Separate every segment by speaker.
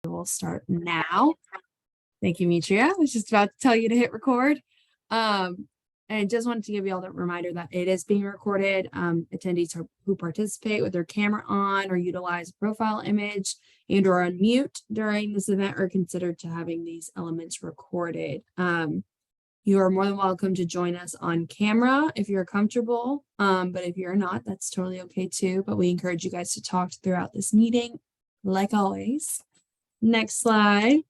Speaker 1: We'll start now. Thank you, Mitria. I was just about to tell you to hit record. And just wanted to give you all the reminder that it is being recorded. Attendees who participate with their camera on or utilize a profile image and or unmute during this event are considered to having these elements recorded. You are more than welcome to join us on camera if you're comfortable. But if you're not, that's totally okay too. But we encourage you guys to talk throughout this meeting, like always. Next slide.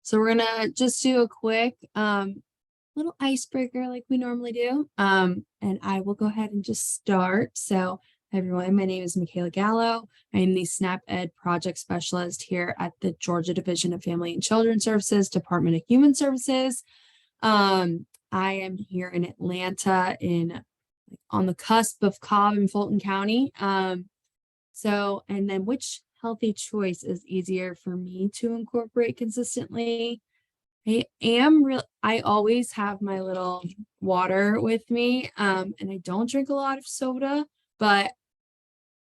Speaker 1: So we're gonna just do a quick little icebreaker like we normally do. And I will go ahead and just start. So everyone, my name is Michaela Gallo. I am the SNAP Ed project specialist here at the Georgia Division of Family and Children Services, Department of Human Services. I am here in Atlanta on the cusp of Cobb and Fulton County. And then which healthy choice is easier for me to incorporate consistently? I always have my little water with me, and I don't drink a lot of soda, but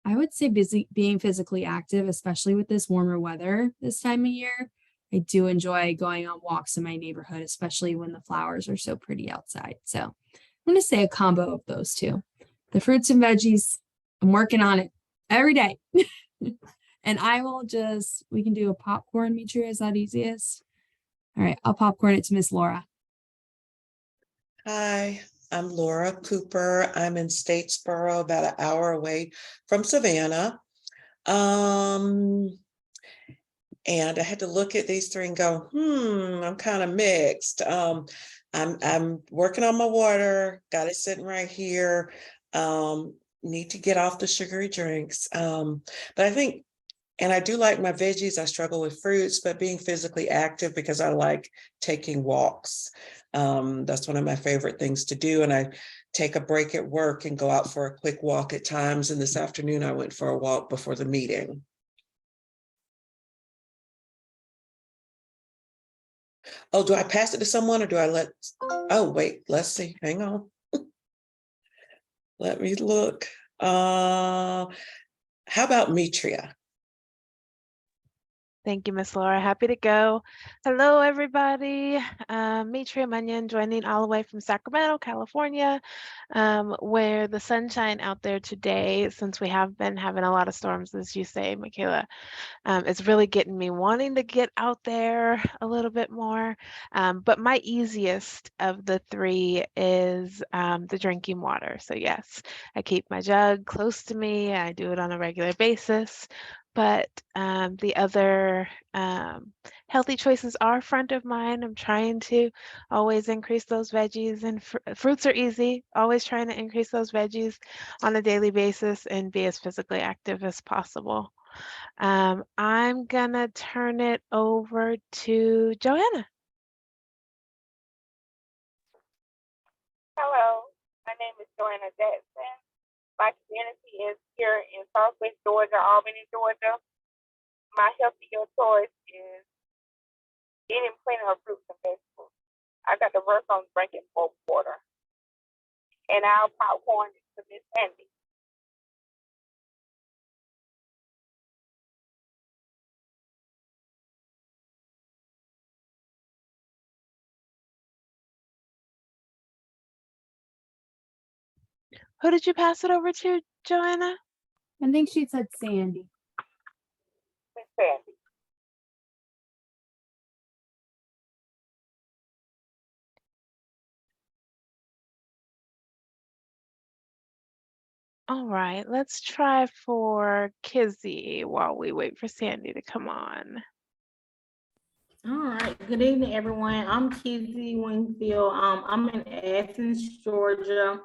Speaker 1: I would say being physically active, especially with this warmer weather this time of year. I do enjoy going on walks in my neighborhood, especially when the flowers are so pretty outside. So I'm going to say a combo of those two. The fruits and veggies, I'm working on it every day. And we can do a popcorn, Mitria, is that easiest? All right, I'll popcorn it to Miss Laura.
Speaker 2: Hi, I'm Laura Cooper. I'm in Statesboro, about an hour away from Savannah. And I had to look at these three and go, I'm kind of mixed. I'm working on my water, got it sitting right here. Need to get off the sugary drinks. But I think, and I do like my veggies. I struggle with fruits, but being physically active because I like taking walks. That's one of my favorite things to do. And I take a break at work and go out for a quick walk at times. And this afternoon I went for a walk before the meeting. Oh, do I pass it to someone or do I oh, wait, let's see. Hang on. Let me look. How about Mitria?
Speaker 3: Thank you, Miss Laura. Happy to go. Hello, everybody. Mitria Mannion joining all the way from Sacramento, California, where the sunshine out there today, since we have been having a lot of storms, as you say, Michaela, it's really getting me wanting to get out there a little bit more. But my easiest of the three is the drinking water. So yes, I keep my jug close to me. I do it on a regular basis. But the other healthy choices are front of mind. I'm trying to always increase those veggies, and fruits are easy. Always trying to increase those veggies on a daily basis and be as physically active as possible. I'm gonna turn it over to Joanna.
Speaker 4: Hello, my name is Joanna Jackson. My community is here in Southwest Georgia, Albany, Georgia. My healthier choice is eating plenty of fruits and vegetables. I got to work on drinking more water. And I'll popcorn it to Miss Sandy.
Speaker 3: Who did you pass it over to, Joanna?
Speaker 1: I think she said Sandy.
Speaker 4: Miss Sandy.
Speaker 3: All right, let's try for Kizzy while we wait for Sandy to come on.
Speaker 5: All right, good evening, everyone. I'm Kizzy Wingfield. I'm in Athens, Georgia.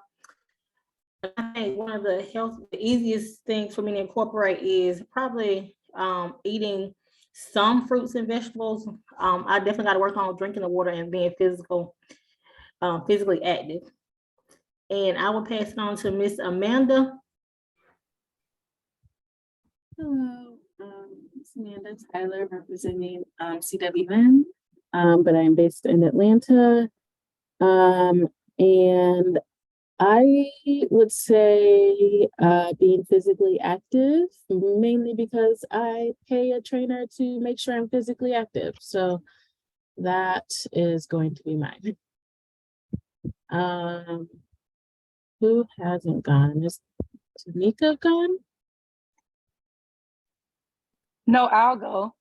Speaker 5: I think one of the easiest things for me to incorporate is probably eating some fruits and vegetables. I definitely got to work on drinking the water and being physically active. And I will pass it on to Miss Amanda.
Speaker 6: Hello, it's Amanda Tyler representing CWN, but I'm based in Atlanta. And I would say being physically active, mainly because I pay a trainer to make sure I'm physically active. So that is going to be mine. Um, who hasn't gone? Is Tanika gone?
Speaker 7: No, I'll go.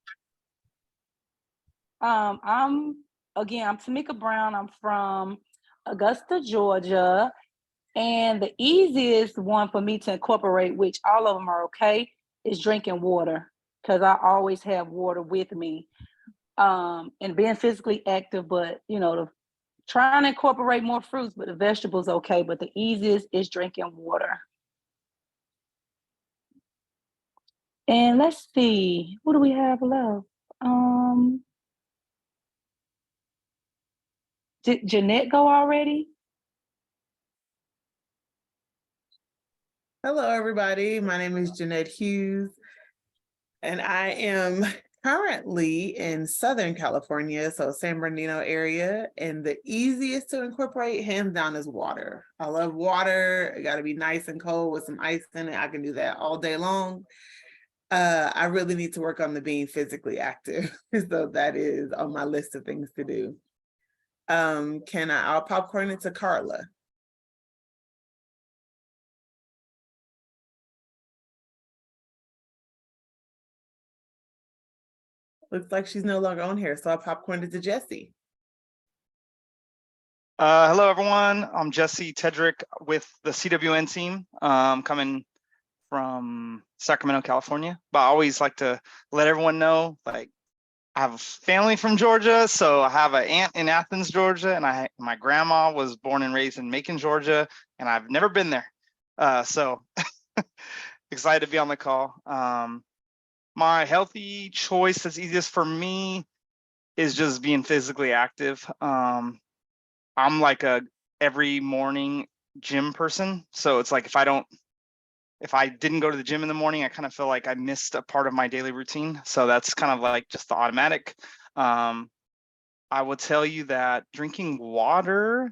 Speaker 7: I'm Tamika Brown. I'm from Augusta, Georgia. And the easiest one for me to incorporate, which all of them are okay, is drinking water, because I always have water with me. And being physically active, but trying to incorporate more fruits, but the vegetables okay. But the easiest is drinking water. And let's see, what do we have left? Did Jeanette go already?
Speaker 8: Hello, everybody. My name is Jeanette Hughes, and I am currently in Southern California, so San Bernardino area. And the easiest to incorporate, hands down, is water. I love water. It got to be nice and cold with some ice in it. I can do that all day long. I really need to work on the being physically active, so that is on my list of things to do. I'll popcorn it to Carla. Looks like she's no longer on here, so I'll popcorn it to Jesse.
Speaker 9: Hello, everyone. I'm Jesse Tedrick with the CWN team, coming from Sacramento, California. But I always like to let everyone know, like, I have family from Georgia, so I have an aunt in Athens, Georgia, and my grandma was born and raised in Macon, Georgia, and I've never been there. So excited to be on the call. My healthy choice that's easiest for me is just being physically active. I'm like a every morning gym person. So it's like if I didn't go to the gym in the morning, I kind of feel like I missed a part of my daily routine. So that's kind of like just the automatic. I will tell you that drinking water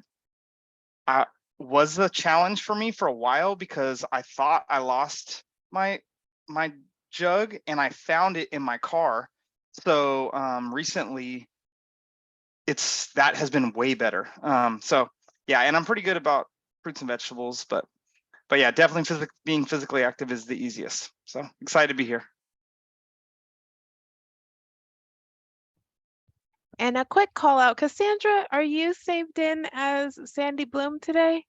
Speaker 9: was a challenge for me for a while, because I thought I lost my jug and I found it in my car. So recently that has been way better. So yeah, and I'm pretty good about fruits and vegetables, but yeah, definitely being physically active is the easiest. So excited to be here.
Speaker 3: And a quick call out, Cassandra, are you saved in as Sandy Bloom today?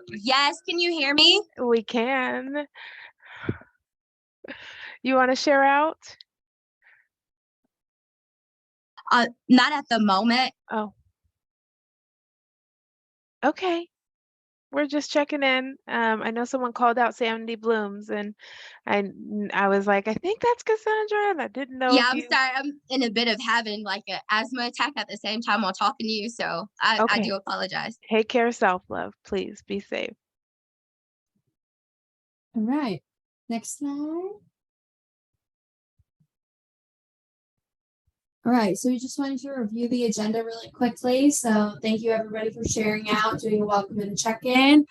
Speaker 10: Yes, can you hear me?
Speaker 3: We can. You want to share out?
Speaker 10: Not at the moment.
Speaker 3: Oh. Okay. We're just checking in. I know someone called out Sandy Blooms, and I was like, I think that's Cassandra, and I didn't know.
Speaker 10: Yeah, I'm sorry. I'm in a bit of having like an asthma attack at the same time while talking to you, so I do apologize.
Speaker 3: Take care of self, love. Please be safe.
Speaker 1: All right, next slide. All right, so we just wanted to review the agenda really quickly. So thank you everybody for sharing out, doing a welcome and check-in.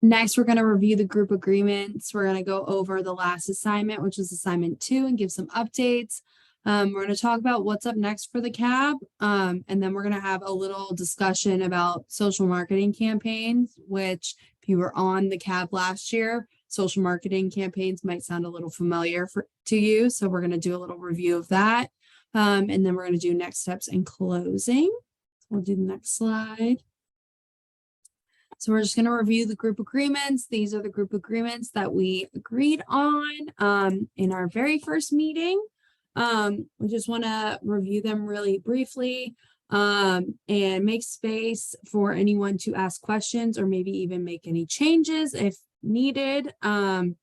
Speaker 1: Next, we're going to review the group agreements. We're going to go over the last assignment, which is assignment 2, and give some updates. We're going to talk about what's up next for the CAB. And then we're going to have a little discussion about social marketing campaigns, which if you were on the CAB last year, social marketing campaigns might sound a little familiar to you. So we're going to do a little review of that. And then we're going to do next steps and closing. We'll do the next slide. So we're just going to review the group agreements. These are the group agreements that we agreed on in our very first meeting. We just want to review them really briefly and make space for anyone to ask questions or maybe even make any changes if needed. And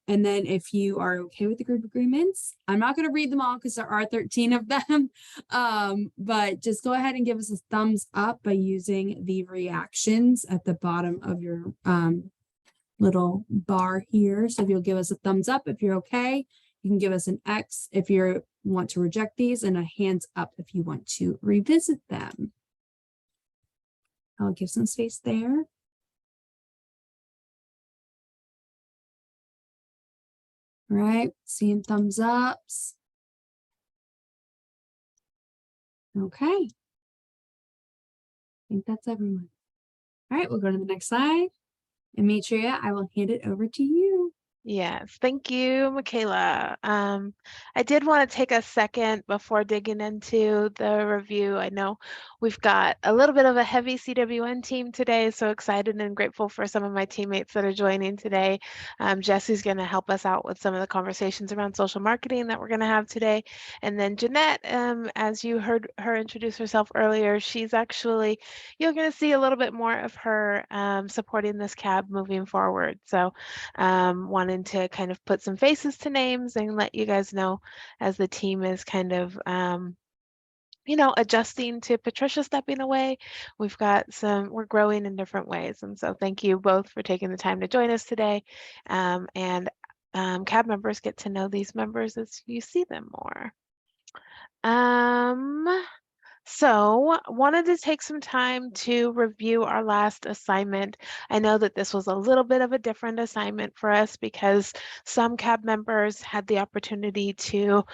Speaker 1: then if you are okay with the group agreements, I'm not going to read them all because there are 13 of them, but just go ahead and give us a thumbs up by using the reactions at the bottom of your little bar here. So if you'll give us a thumbs up if you're okay, you can give us an X if you want to reject these, and a hands up if you want to revisit them. I'll give some space there. All right, seeing thumbs ups. Okay. I think that's everyone. All right, we'll go to the next slide. Demetria, I will hand it over to you.
Speaker 3: Yes, thank you, Michaela. I did want to take a second before digging into the review. I know we've got a little bit of a heavy CWN team today, so excited and grateful for some of my teammates that are joining today. Jesse's going to help us out with some of the conversations around social marketing that we're going to have today. And then Jeanette, as you heard her introduce herself earlier, she's actually, you're going to see a little bit more of her supporting this CAB moving forward. So wanting to kind of put some faces to names and let you guys know as the team is kind of you know, adjusting to Patricia stepping away. We're growing in different ways. And so thank you both for taking the time to join us today. And CAB members get to know these members as you see them more. So wanted to take some time to review our last assignment. I know that this was a little bit of a different assignment for us because some CAB members had the opportunity to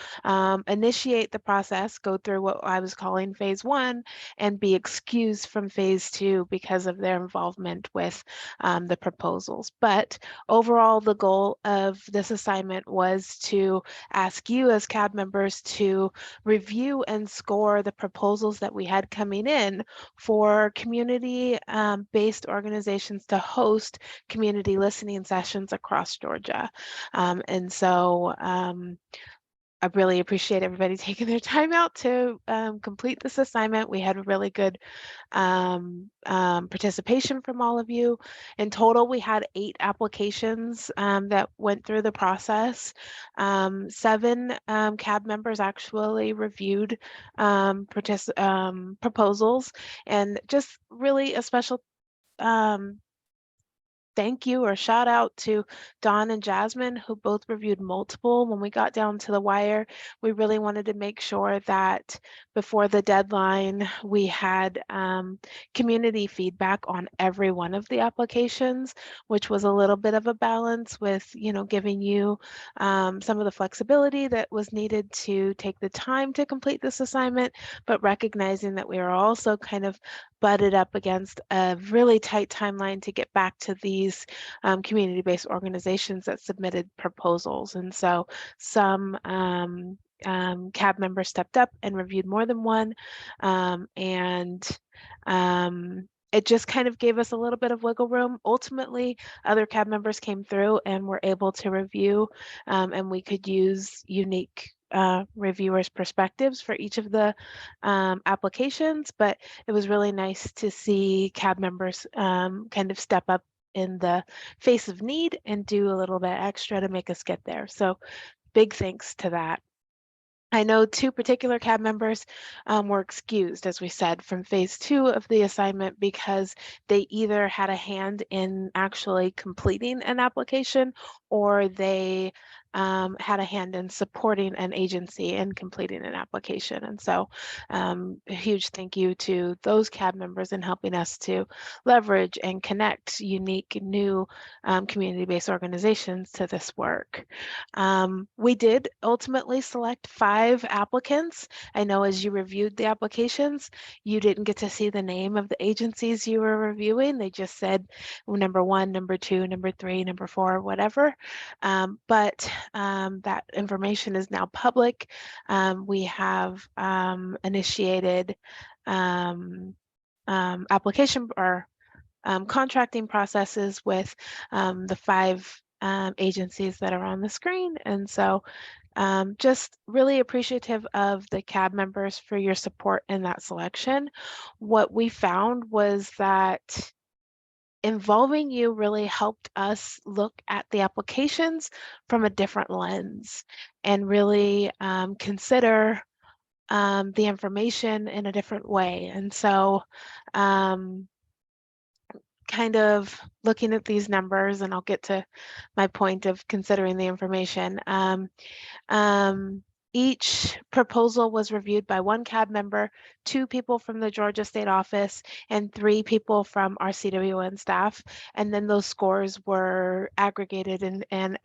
Speaker 3: initiate the process, go through what I was calling phase 1, and be excused from phase 2 because of their involvement with the proposals. But overall, the goal of this assignment was to ask you as CAB members to review and score the proposals that we had coming in for community-based organizations to host community listening sessions across Georgia. And so I really appreciate everybody taking their time out to complete this assignment. We had a really good participation from all of you. In total, we had 8 applications that went through the process. 7 CAB members actually reviewed proposals, and just really a special thank you or shout out to Dawn and Jasmine, who both reviewed multiple. When we got down to the wire, we really wanted to make sure that before the deadline, we had community feedback on every one of the applications, which was a little bit of a balance with, you know, giving you some of the flexibility that was needed to take the time to complete this assignment, but recognizing that we are also kind of butted up against a really tight timeline to get back to these community-based organizations that submitted proposals. And so some CAB members stepped up and reviewed more than one. It just kind of gave us a little bit of wiggle room. Ultimately, other CAB members came through and were able to review, and we could use unique reviewers' perspectives for each of the applications, but it was really nice to see CAB members kind of step up in the face of need and do a little bit extra to make us get there. So big thanks to that. I know 2 particular CAB members were excused, as we said, from phase 2 of the assignment because they either had a hand in actually completing an application or they had a hand in supporting an agency in completing an application. And so a huge thank you to those CAB members in helping us to leverage and connect unique new community-based organizations to this work. We did ultimately select 5 applicants. I know as you reviewed the applications, you didn't get to see the name of the agencies you were reviewing. They just said number 1, number 2, number 3, number 4, whatever. But that information is now public. We have initiated application or contracting processes with the 5 agencies that are on the screen. And so just really appreciative of the CAB members for your support in that selection. What we found was that involving you really helped us look at the applications from a different lens and really consider the information in a different way. And so kind of looking at these numbers, and I'll get to my point of considering the information. Each proposal was reviewed by one CAB member, 2 people from the Georgia State Office, and 3 people from our CWN staff. And then those scores were aggregated and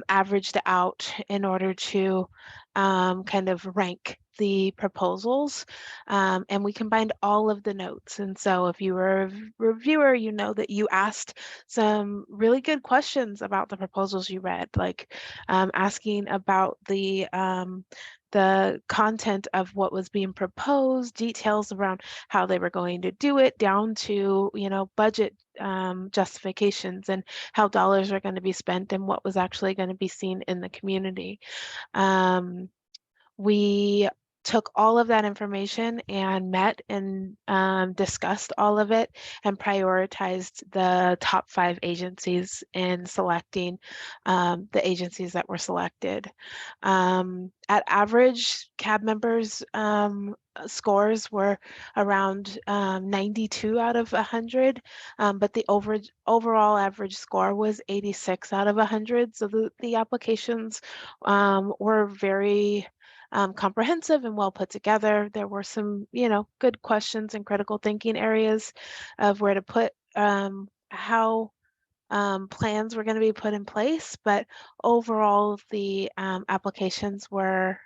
Speaker 3: averaged out in order to kind of rank the proposals. And we combined all of the notes. And so if you were a reviewer, you know that you asked some really good questions about the proposals you read, like asking about the content of what was being proposed, details around how they were going to do it, down to, you know, budget justifications and how dollars are going to be spent and what was actually going to be seen in the community. We took all of that information and met and discussed all of it and prioritized the top 5 agencies in selecting the agencies that were selected. At average, CAB members' scores were around 92 out of 100, but the overall average score was 86 out of 100. So the applications were very comprehensive and well put together. There were some, you know, good questions and critical thinking areas of where to put how plans were going to be put in place, but overall the applications were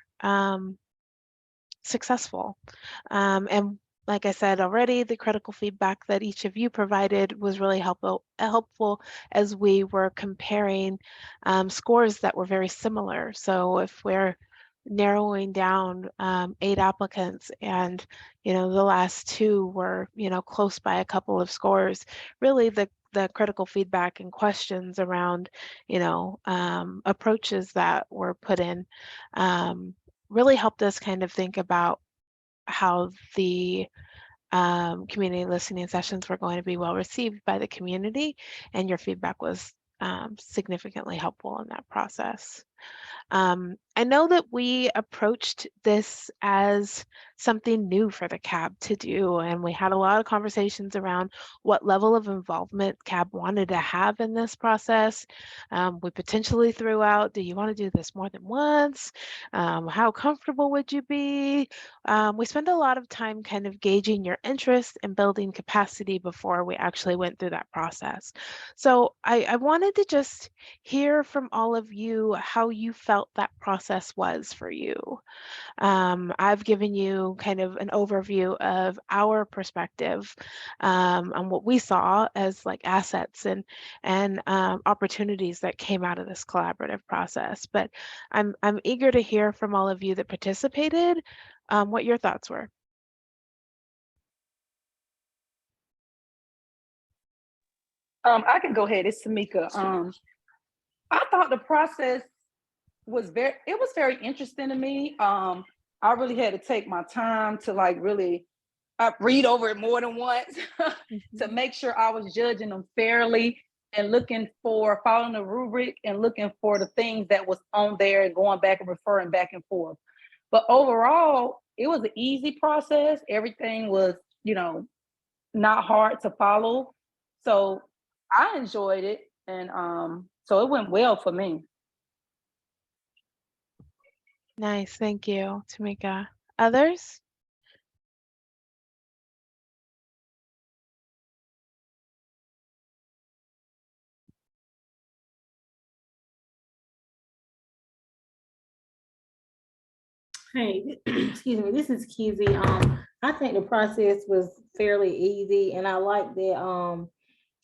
Speaker 3: successful. And like I said already, the critical feedback that each of you provided was really helpful as we were comparing scores that were very similar. So if we're narrowing down 8 applicants and, you know, the last 2 were, you know, close by a couple of scores, really the critical feedback and questions around, you know, approaches that were put in really helped us kind of think about how the community listening sessions were going to be well received by the community, and your feedback was significantly helpful in that process. I know that we approached this as something new for the CAB to do, and we had a lot of conversations around what level of involvement CAB wanted to have in this process. We potentially threw out, do you want to do this more than once? How comfortable would you be? We spent a lot of time kind of gauging your interest and building capacity before we actually went through that process. So I wanted to just hear from all of you how you felt that process was for you. I've given you kind of an overview of our perspective on what we saw as like assets and opportunities that came out of this collaborative process. But I'm eager to hear from all of you that participated what your thoughts were.
Speaker 7: I can go ahead. It's Tamika. I thought the process was very interesting to me. I really had to take my time to like really read over it more than once to make sure I was judging them fairly and following the rubric and looking for the things that was on there and going back and referring back and forth. But overall, it was an easy process. Everything was, you know, not hard to follow. So I enjoyed it. And so it went well for me.
Speaker 3: Nice, thank you, Tamika. Others?
Speaker 5: Hey, excuse me, this is Kizzy. I think the process was fairly easy, and I like that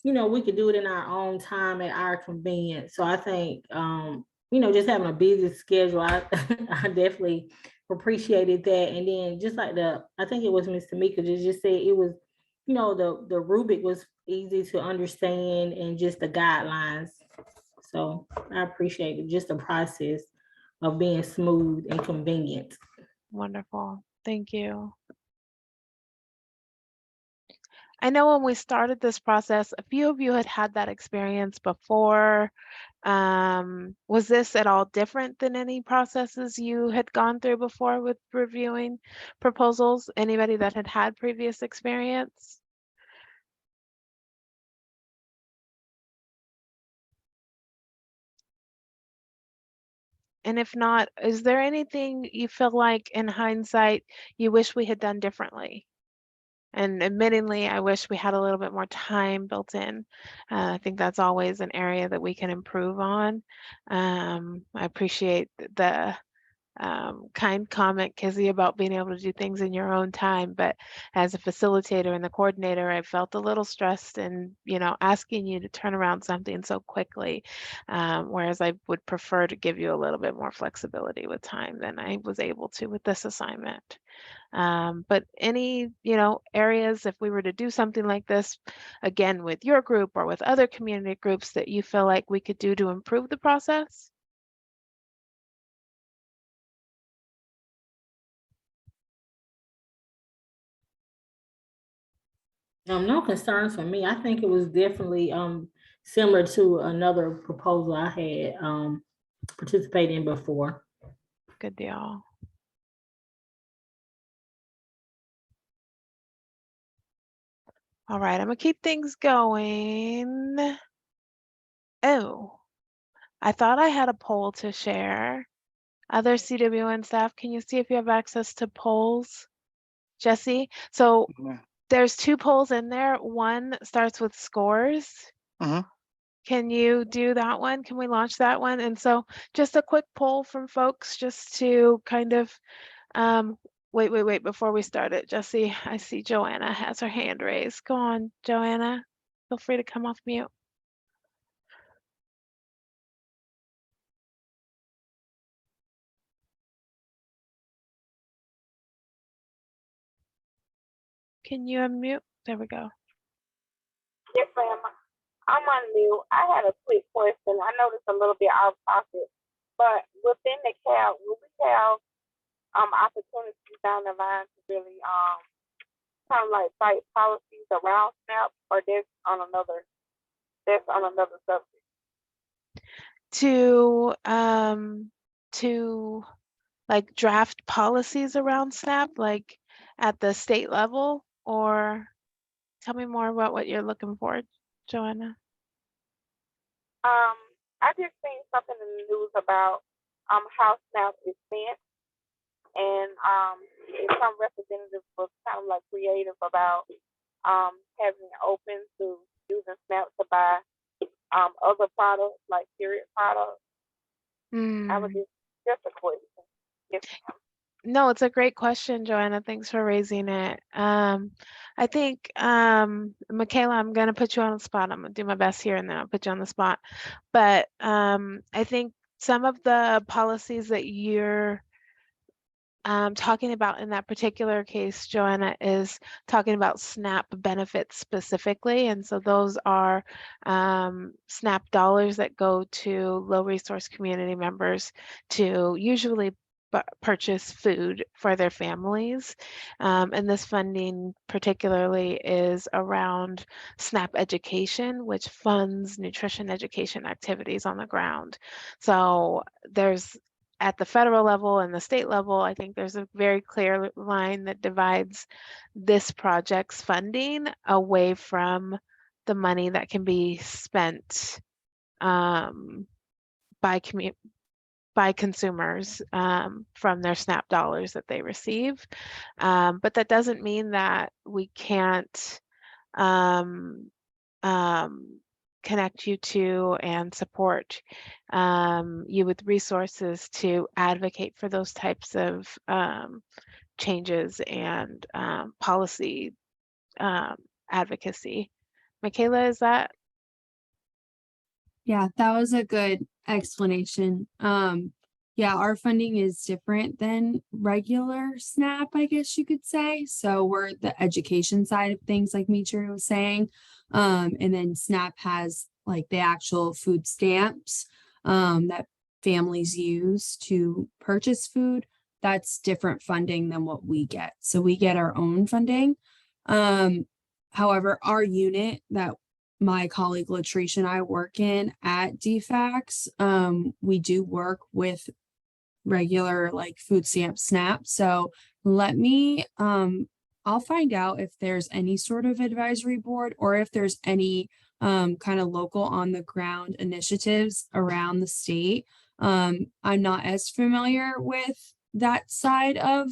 Speaker 5: you know, we could do it in our own time at our convenience. So I think you know, just having a busy schedule, I I definitely appreciated that. And then just like I think it was Miss Tamika just said it was, you know, the rubric was easy to understand and just the guidelines. So I appreciated just the process of being smooth and convenient.
Speaker 3: Wonderful, thank you. I know when we started this process, a few of you had that experience before. Was this at all different than any processes you had gone through before with reviewing proposals? Anybody that had previous experience? And if not, is there anything you feel like in hindsight you wish we had done differently? And admittingly, I wish we had a little bit more time built in. I think that's always an area that we can improve on. I appreciate the kind comment, Kizzy, about being able to do things in your own time. But as a facilitator and the coordinator, I felt a little stressed and, asking you to turn around something so quickly. Whereas I would prefer to give you a little bit more flexibility with time than I was able to with this assignment. But any, areas, if we were to do something like this, again, with your group or with other community groups that you feel like we could do to improve the process?
Speaker 5: No concerns for me. I think it was definitely similar to another proposal I had participated in before.
Speaker 3: Good deal. All right, I'm gonna keep things going. Oh, I thought I had a poll to share. Other CWN staff, can you see if you have access to polls? Jesse? So
Speaker 9: Yeah.
Speaker 3: there's 2 polls in there. One starts with scores.
Speaker 9: Mhm.
Speaker 3: Can you do that one? Can we launch that one? And so just a quick poll from folks just to kind of, wait, before we start it, Jesse, I see Joanna has her hand raised. Go on, Joanna. Feel free to come off mute. Can you unmute? There we go.
Speaker 4: Yes, ma'am. I'm on mute. I had a quick question. I know this a little bit off topic, but within the CAP, will we have opportunities down the line to really kind of like fight policies around SNAP, or that's on another subject?
Speaker 3: To like draft policies around SNAP, like at the state level, or tell me more about what you're looking for, Joanna.
Speaker 4: I just seen something in the news about how SNAP is spent, and some representatives was kind of like creative about having it open to using SNAP to buy other products like period products. I was just a question. Yes, ma'am.
Speaker 3: No, it's a great question, Joanna. Thanks for raising it. I think, Michaela, I'm going to put you on the spot. I'm going to do my best here and then I'll put you on the spot. But I think some of the policies that you're talking about in that particular case, Joanna, is talking about SNAP benefits specifically. And so those are SNAP dollars that go to low resource community members to usually purchase food for their families. And this funding particularly is around SNAP education, which funds nutrition education activities on the ground. So there's, at the federal level and the state level, I think there's a very clear line that divides this project's funding away from the money that can be spent by consumers from their SNAP dollars that they receive. But that doesn't mean that we can't connect you to and support you with resources to advocate for those types of changes and policy advocacy. Michaela, is that?
Speaker 1: Yeah, that was a good explanation. Yeah, our funding is different than regular SNAP, I guess you could say. So we're the education side of things, like Mitra was saying. And then SNAP has like the actual food stamps that families use to purchase food. That's different funding than what we get. So we get our own funding. However, our unit that my colleague Latricia and I work in at DFACS, we do work with regular like food stamp SNAP. So let me I'll find out if there's any sort of advisory board or if there's any kind of local on the ground initiatives around the state. I'm not as familiar with that side of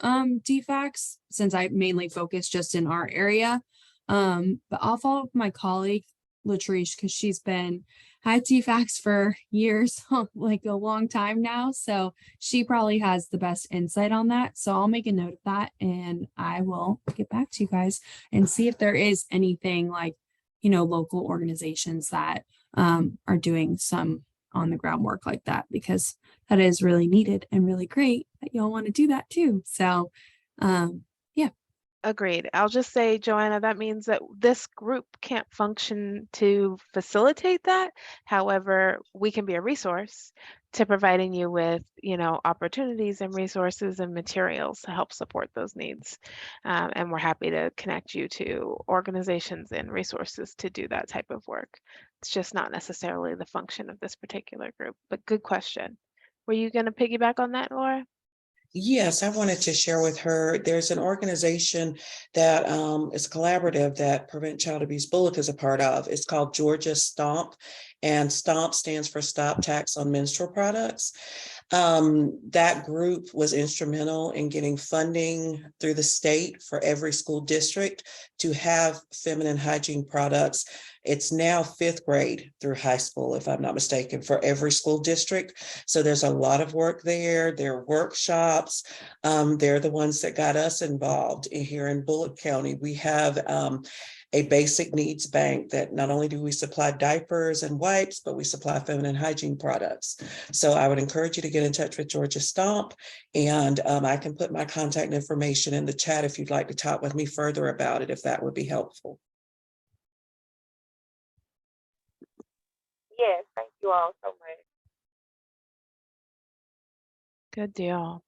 Speaker 1: DFACS since I mainly focus just in our area. But I'll follow up with my colleague Latrice because she's been at DFACS for years, like a long time now. So she probably has the best insight on that. So I'll make a note of that and I will get back to you guys and see if there is anything like, you know, local organizations that are doing some on the ground work like that, because that is really needed and really great that y'all want to do that too. So yeah.
Speaker 3: Agreed. I'll just say, Joanna, that means that this group can't function to facilitate that. However, we can be a resource to providing you with, you know, opportunities and resources and materials to help support those needs. And we're happy to connect you to organizations and resources to do that type of work. It's just not necessarily the function of this particular group, but good question. Were you going to piggyback on that, Laura?
Speaker 2: Yes, I wanted to share with her, there's an organization that is collaborative that Prevent Child Abuse Bullock is a part of. It's called Georgia Stomp, and STOMP stands for Stop Tax on Menstrual Products. That group was instrumental in getting funding through the state for every school district to have feminine hygiene products. It's now 5th grade through high school, if I'm not mistaken, for every school district. So there's a lot of work there. There are workshops. They're the ones that got us involved here in Bullock County. We have a basic needs bank that not only do we supply diapers and wipes, but we supply feminine hygiene products. So I would encourage you to get in touch with Georgia Stomp, and I can put my contact information in the chat if you'd like to talk with me further about it, if that would be helpful.
Speaker 4: Yes, thank you all so much.
Speaker 3: Good deal.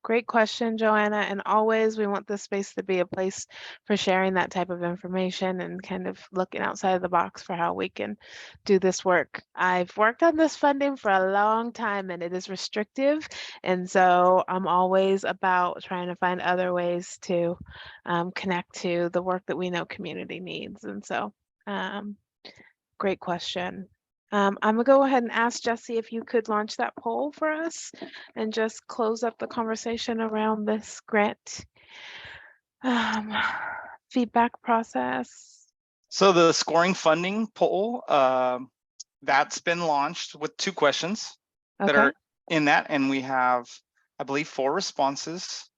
Speaker 3: Great question, Joanna. And always we want this space to be a place for sharing that type of information and kind of looking outside of the box for how we can do this work. I've worked on this funding for a long time and it is restrictive. And so I'm always about trying to find other ways to connect to the work that we know community needs. And so great question. I'm gonna go ahead and ask Jesse if you could launch that poll for us and just close up the conversation around this grant feedback process.
Speaker 9: So the scoring funding poll, that's been launched with 2 questions that are in that, and we have, I believe, 4 responses.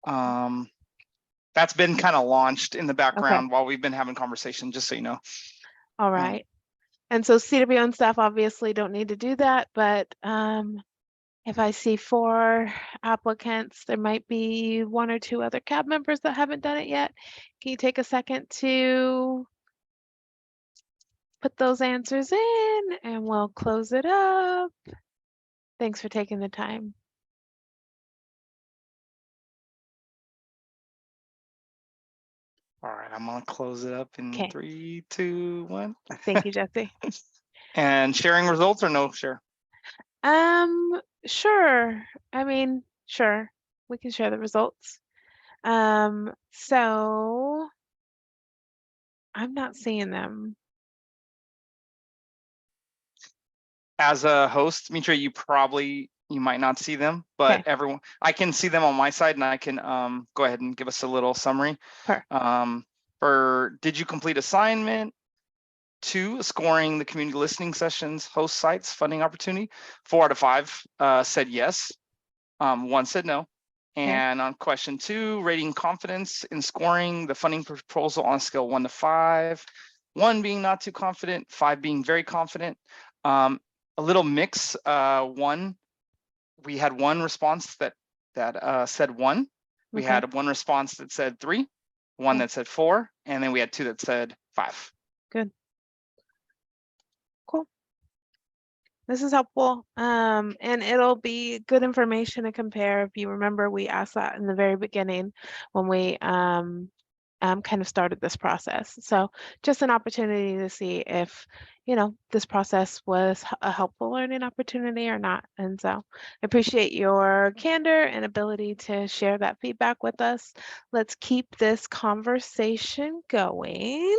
Speaker 9: That's been kind of launched in the background while we've been having conversation, just so you know.
Speaker 3: All right. And so CWO and staff obviously don't need to do that, but if I see 4 applicants, there might be 1 or 2 other CAB members that haven't done it yet. Can you take a second to put those answers in and we'll close it up. Thanks for taking the time.
Speaker 9: All right, I'm gonna close it up in 3, 2, 1.
Speaker 3: Thank you, Jesse.
Speaker 9: And sharing results or no share?
Speaker 3: Sure. I mean, sure. We can share the results. So I'm not seeing them.
Speaker 9: As a host, Mitra, you might not see them, but everyone, I can see them on my side, and I can go ahead and give us a little summary. For did you complete assignment? 2, scoring the community listening sessions, host sites, funding opportunity. 4 out of 5 said yes. 1 said no. And on question 2, rating confidence in scoring the funding proposal on a scale 1 to 5. 1 being not too confident, 5 being very confident. A little mix. We had 1 response that said 1. We had 1 response that said 3, 1 that said 4, and then we had 2 that said 5.
Speaker 3: Good. Cool. This is helpful. And it'll be good information to compare. If you remember, we asked that in the very beginning when we kind of started this process. So just an opportunity to see if, you know, this process was a helpful learning opportunity or not. And so I appreciate your candor and ability to share that feedback with us. Let's keep this conversation going.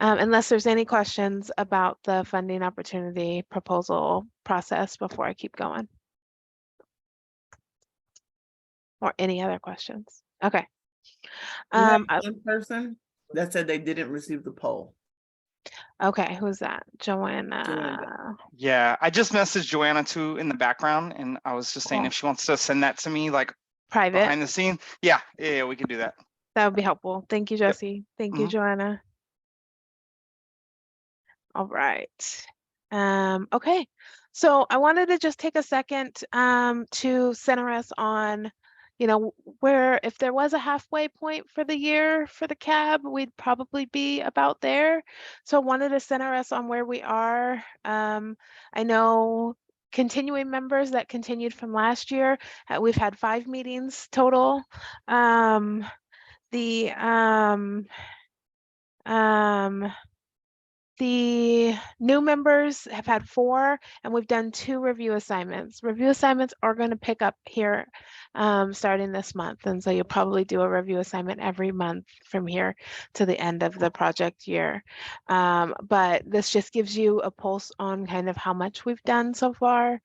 Speaker 3: Unless there's any questions about the funding opportunity proposal process before I keep going. Or any other questions? Okay.
Speaker 8: You have
Speaker 3: I-
Speaker 8: one person that said they didn't receive the poll.
Speaker 3: okay, who's that? Joanna.
Speaker 9: Yeah, I just messaged Joanna too in the background, and I was just saying
Speaker 3: Cool.
Speaker 9: if she wants to send that to me, like
Speaker 3: Private.
Speaker 9: behind the scene. Yeah, we can do that.
Speaker 3: That would be helpful. Thank you, Jesse. Thank you,
Speaker 9: Mhm.
Speaker 3: Joanna. All right. Okay. So I wanted to just take a second to center us on, you know, where if there was a halfway point for the year for the CAB, we'd probably be about there. So I wanted to center us on where we are. I know continuing members that continued from last year, we've had 5 meetings total. The new members have had 4, and we've done 2 review assignments. Review assignments are going to pick up here starting this month. And so you'll probably do a review assignment every month from here to the end of the project year. But this just gives you a pulse on kind of how much we've done so far.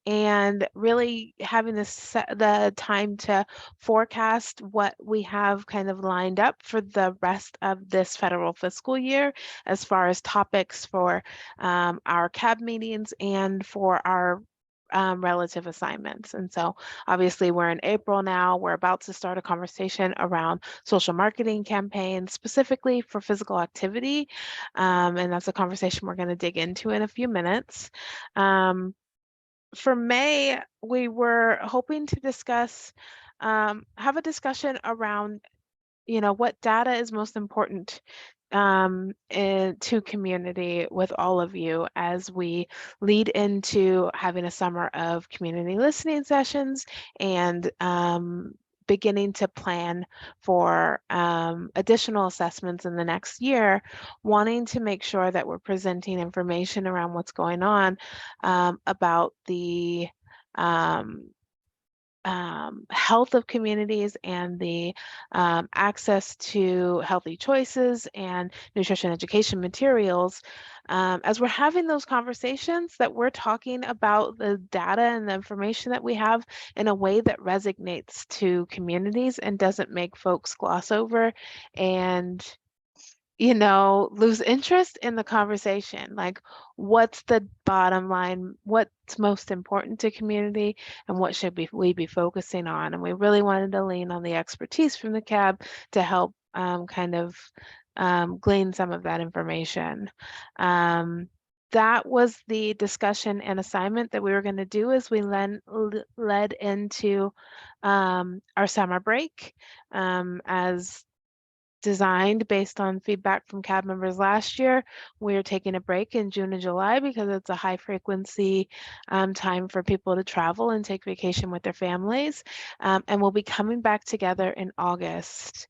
Speaker 3: And really having the time to forecast what we have kind of lined up for the rest of this federal fiscal year as far as topics for our CAB meetings and for our relative assignments. And so obviously we're in April now, we're about to start a conversation around social marketing campaigns specifically for physical activity. And that's a conversation we're going to dig into in a few minutes. For May, we were hoping to discuss, have a discussion around, you know, what data is most important to community with all of you as we lead into having a summer of community listening sessions and beginning to plan for additional assessments in the next year, wanting to make sure that we're presenting information around what's going on about the health of communities and the access to healthy choices and nutrition education materials. As we're having those conversations, that we're talking about the data and the information that we have in a way that resonates to communities and doesn't make folks gloss over and, you know, lose interest in the conversation. Like, what's the bottom line? What's most important to community, and what should we be focusing on? And we really wanted to lean on the expertise from the CAB to help kind of glean some of that information. That was the discussion and assignment that we were going to do as we led into our summer break as designed based on feedback from CAB members last year. We're taking a break in June and July because it's a high frequency time for people to travel and take vacation with their families. And we'll be coming back together in August.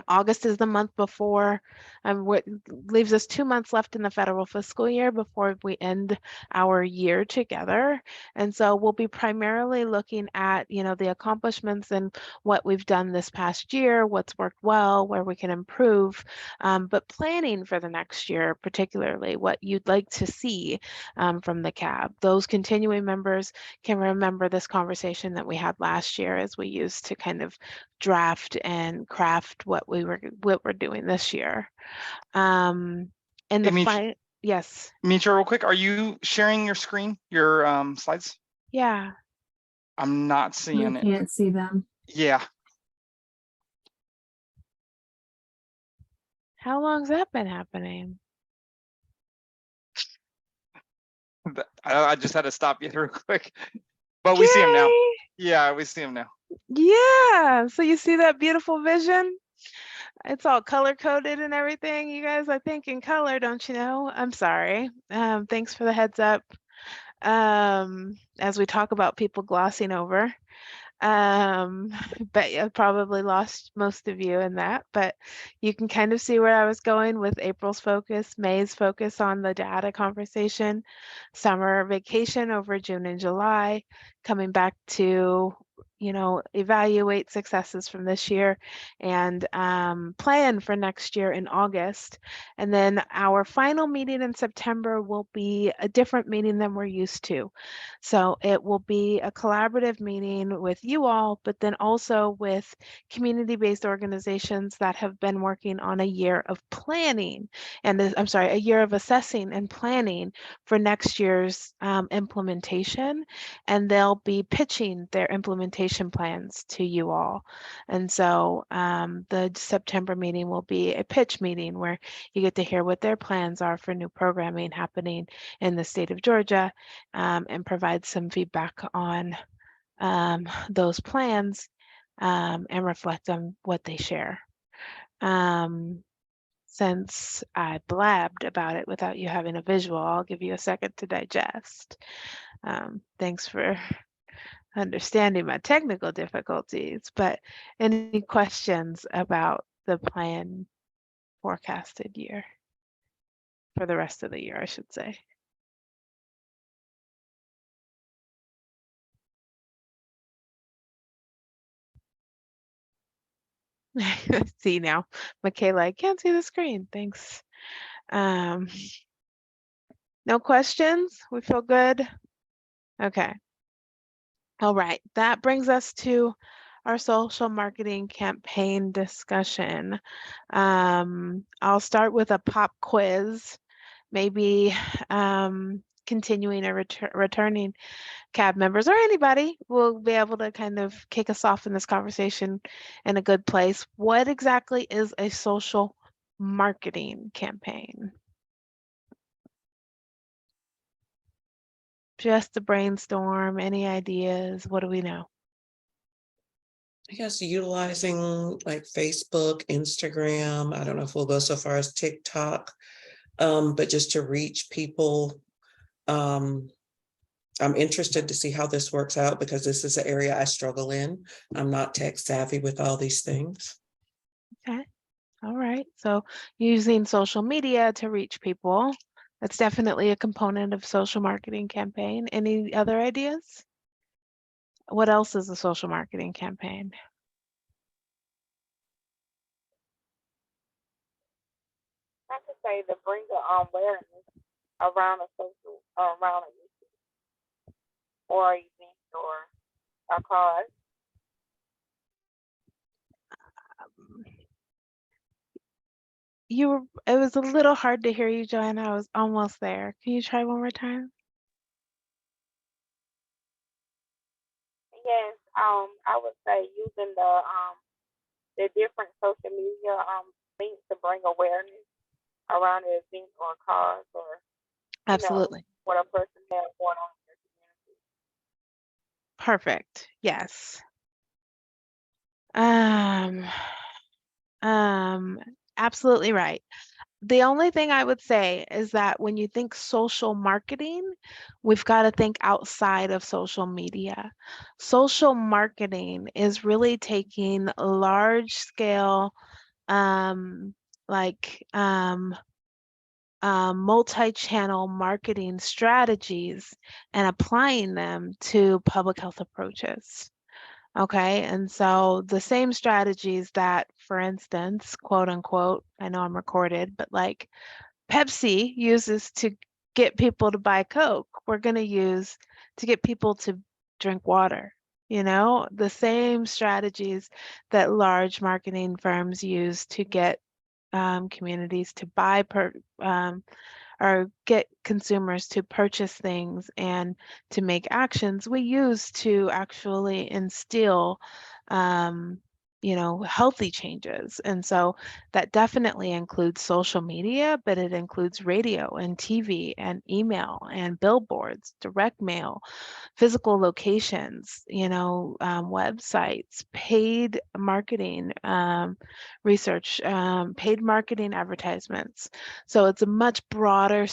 Speaker 3: August is the month before, what leaves us 2 months left in the federal fiscal year before we end our year together. And so we'll be primarily looking at, you know, the accomplishments and what we've done this past year, what's worked well, where we can improve, but planning for the next year, particularly what you'd like to see from the CAB. Those continuing members can remember this conversation that we had last year as we used to kind of draft and craft what we're doing this year. And the yes.
Speaker 9: Mitra, real quick, are you sharing your screen, your slides?
Speaker 3: Yeah.
Speaker 9: I'm not seeing it.
Speaker 1: Can't see them.
Speaker 9: Yeah.
Speaker 3: How long's that been happening?
Speaker 9: I just had to stop you real quick, but we see him now. Yeah, we see him now.
Speaker 3: Yeah, so you see that beautiful vision? It's all color coded and everything. You guys, I think in color, don't you know? I'm sorry. Thanks for the heads up. As we talk about people glossing over. But I probably lost most of you in that, but you can kind of see where I was going with April's focus, May's focus on the data conversation, summer vacation over June and July, coming back to, evaluate successes from this year and plan for next year in August. And then our final meeting in September will be a different meeting than we're used to. So it will be a collaborative meeting with you all, but then also with community-based organizations that have been working on a year of planning and a year of assessing and planning for next year's implementation. And they'll be pitching their implementation plans to you all. And so the September meeting will be a pitch meeting where you get to hear what their plans are for new programming happening in the state of Georgia, and provide some feedback on those plans, and reflect on what they share. Since I blabbed about it without you having a visual, I'll give you a second to digest. Thanks for understanding my technical difficulties, but any questions about the plan forecasted year for the rest of the year, I should say? See now, Michaela, I can't see the screen. Thanks. No questions? We feel good? Okay. All right, that brings us to our social marketing campaign discussion. I'll start with a pop quiz, maybe continuing or returning CAB members or anybody will be able to kind of kick us off in this conversation in a good place. What exactly is a social marketing campaign? Just to brainstorm, any ideas? What do we know?
Speaker 2: I guess utilizing like Facebook, Instagram. I don't know if we'll go so far as TikTok, but just to reach people. I'm interested to see how this works out because this is an area I struggle in. I'm not tech savvy with all these things.
Speaker 3: Okay. All right. So using social media to reach people, that's definitely a component of social marketing campaign. Any other ideas? What else is a social marketing campaign?
Speaker 4: I could say to bring the awareness around a social, around an issue or event or a cause.
Speaker 3: It was a little hard to hear you, Joanna. I was almost there. Can you try one more time?
Speaker 4: Yes, I would say using the different social media links to bring awareness around an event or a cause or
Speaker 3: Absolutely.
Speaker 4: what a person has going on in their community.
Speaker 3: Perfect. Yes. Absolutely right. The only thing I would say is that when you think social marketing, we've got to think outside of social media. Social marketing is really taking large scale, multi-channel marketing strategies and applying them to public health approaches. Okay, and so the same strategies that, for instance, quote unquote, I know I'm recorded, but like Pepsi uses to get people to buy Coke, we're going to use to get people to drink water. The same strategies that large marketing firms use to get communities to buy or get consumers to purchase things and to make actions, we use to actually instill healthy changes. And so that definitely includes social media, but it includes radio and TV and email and billboards, direct mail, physical locations, websites, paid marketing research, paid marketing advertisements. So it's a much broader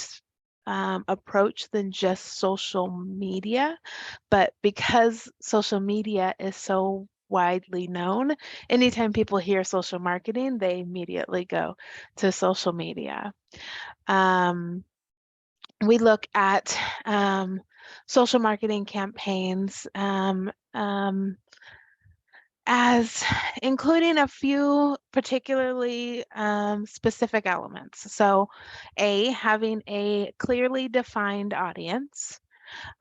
Speaker 3: approach than just social media. But because social media is so widely known, anytime people hear social marketing, they immediately go to social media. We look at social marketing campaigns as including a few particularly specific elements. So having a clearly defined audience,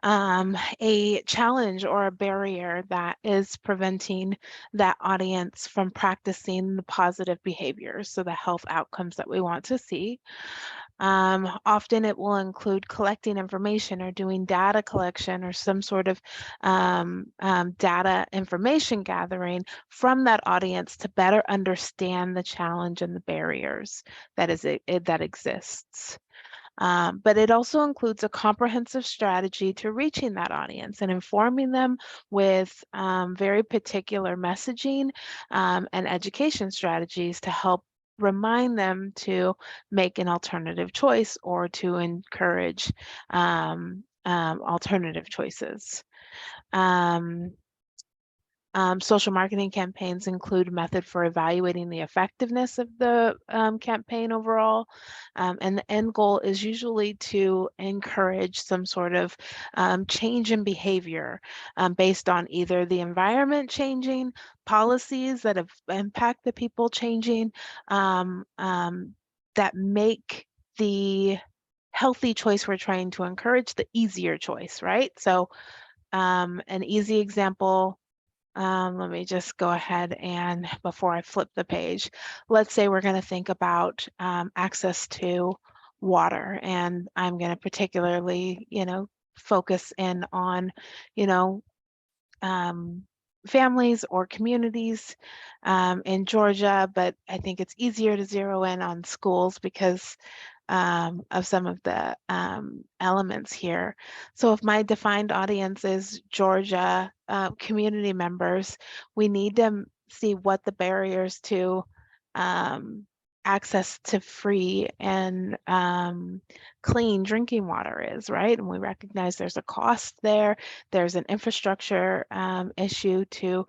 Speaker 3: a challenge or a barrier that is preventing that audience from practicing the positive behaviors, so the health outcomes that we want to see. Often it will include collecting information or doing data collection or some sort of data information gathering from that audience to better understand the challenge and the barriers that exists. But it also includes a comprehensive strategy to reaching that audience and informing them with very particular messaging and education strategies to help remind them to make an alternative choice or to encourage alternative choices. Social marketing campaigns include a method for evaluating the effectiveness of the campaign overall. And the end goal is usually to encourage some sort of change in behavior based on either the environment changing, policies that have impact the people changing, that make the healthy choice we're trying to encourage the easier choice, right? So an easy example, let me just go ahead and before I flip the page, let's say we're going to think about access to water, and I'm going to particularly, focus in on, families or communities in Georgia, but I think it's easier to zero in on schools because of some of the elements here. So if my defined audience is Georgia community members, we need to see what the barriers to access to free and clean drinking water is, right? And we recognize there's a cost there. There's an infrastructure issue to,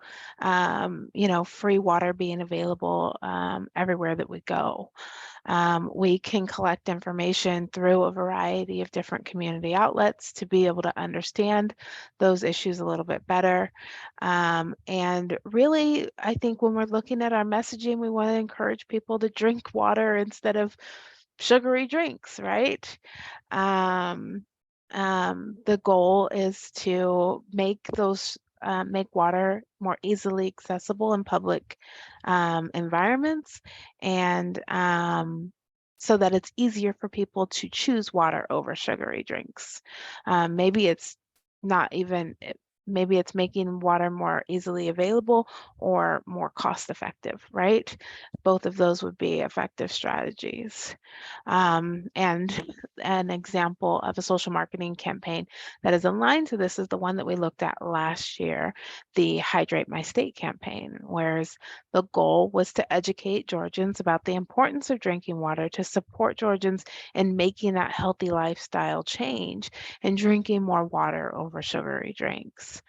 Speaker 3: free water being available everywhere that we go. We can collect information through a variety of different community outlets to be able to understand those issues a little bit better. And really, I think when we're looking at our messaging, we want to encourage people to drink water instead of sugary drinks, right? The goal is to make water more easily accessible in public environments, and so that it's easier for people to choose water over sugary drinks. Maybe it's making water more easily available or more cost effective, right? Both of those would be effective strategies. And an example of a social marketing campaign that is aligned to this is the one that we looked at last year, the Hydrate My State campaign, whereas the goal was to educate Georgians about the importance of drinking water to support Georgians in making that healthy lifestyle change and drinking more water over sugary drinks.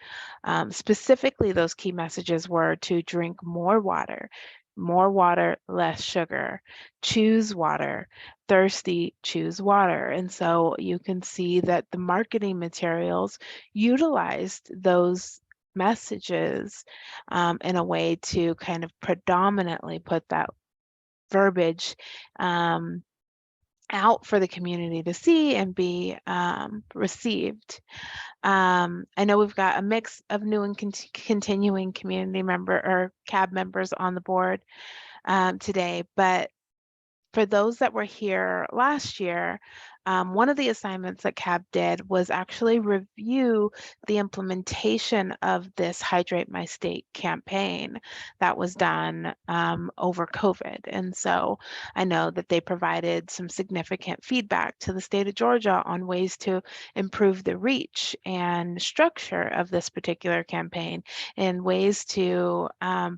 Speaker 3: Specifically, those key messages were to drink more water, less sugar, choose water, thirsty, choose water. And so you can see that the marketing materials utilized those messages in a way to kind of predominantly put that verbiage out for the community to see and be received. I know we've got a mix of new and continuing community member or CAB members on the board today, but for those that were here last year, one of the assignments that CAB did was actually review the implementation of this Hydrate My State campaign that was done over COVID. And so I know that they provided some significant feedback to the state of Georgia on ways to improve the reach and structure of this particular campaign and ways to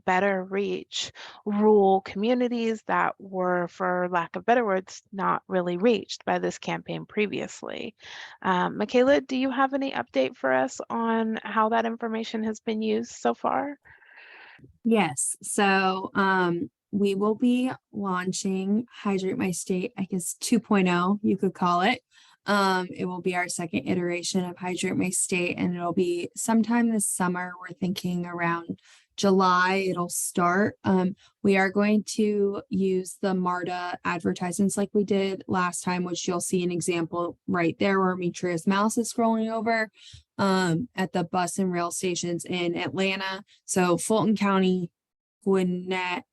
Speaker 3: better reach rural communities that were, for lack of better words, not really reached by this campaign previously. Michaela, do you have any update for us on how that information has been used so far?
Speaker 1: Yes. So we will be launching Hydrate My State, I guess 2.0, you could call it. It will be our second iteration of Hydrate My State, and it'll be sometime this summer. We're thinking around July it'll start. We are going to use the MARTA advertisements like we did last time, which you'll see an example right there where Mitria's mouse is scrolling over at the bus and rail stations in Atlanta. So Fulton County, Gwinnett,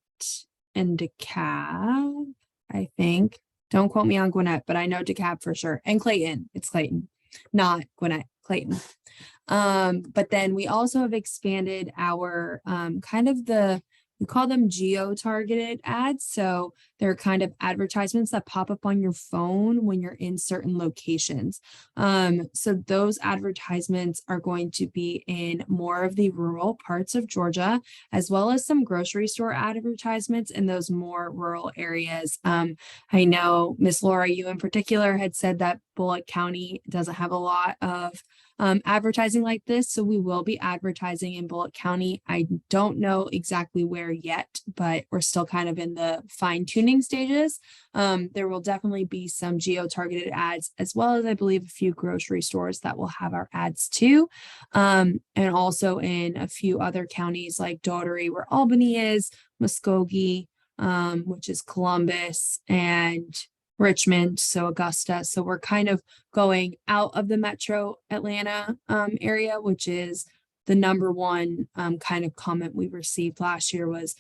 Speaker 1: and DeKalb, I think. Don't quote me on Gwinnett, but I know DeKalb for sure. And Clayton. It's Clayton, not Gwinnett, Clayton. But then we also have expanded our we call them geo-targeted ads. So they're kind of advertisements that pop up on your phone when you're in certain locations. So those advertisements are going to be in more of the rural parts of Georgia, as well as some grocery store advertisements in those more rural areas. I know Miss Laura, you in particular had said that Bullock County doesn't have a lot of advertising like this. So we will be advertising in Bullock County. I don't know exactly where yet, but we're still kind of in the fine tuning stages. There will definitely be some geo-targeted ads, as well as I believe a few grocery stores that will have our ads too. And also in a few other counties like Daugherty, where Albany is, Muskogee, which is Columbus, and Richmond, so Augusta. So we're kind of going out of the metro Atlanta area, which is the number one kind of comment we received last year was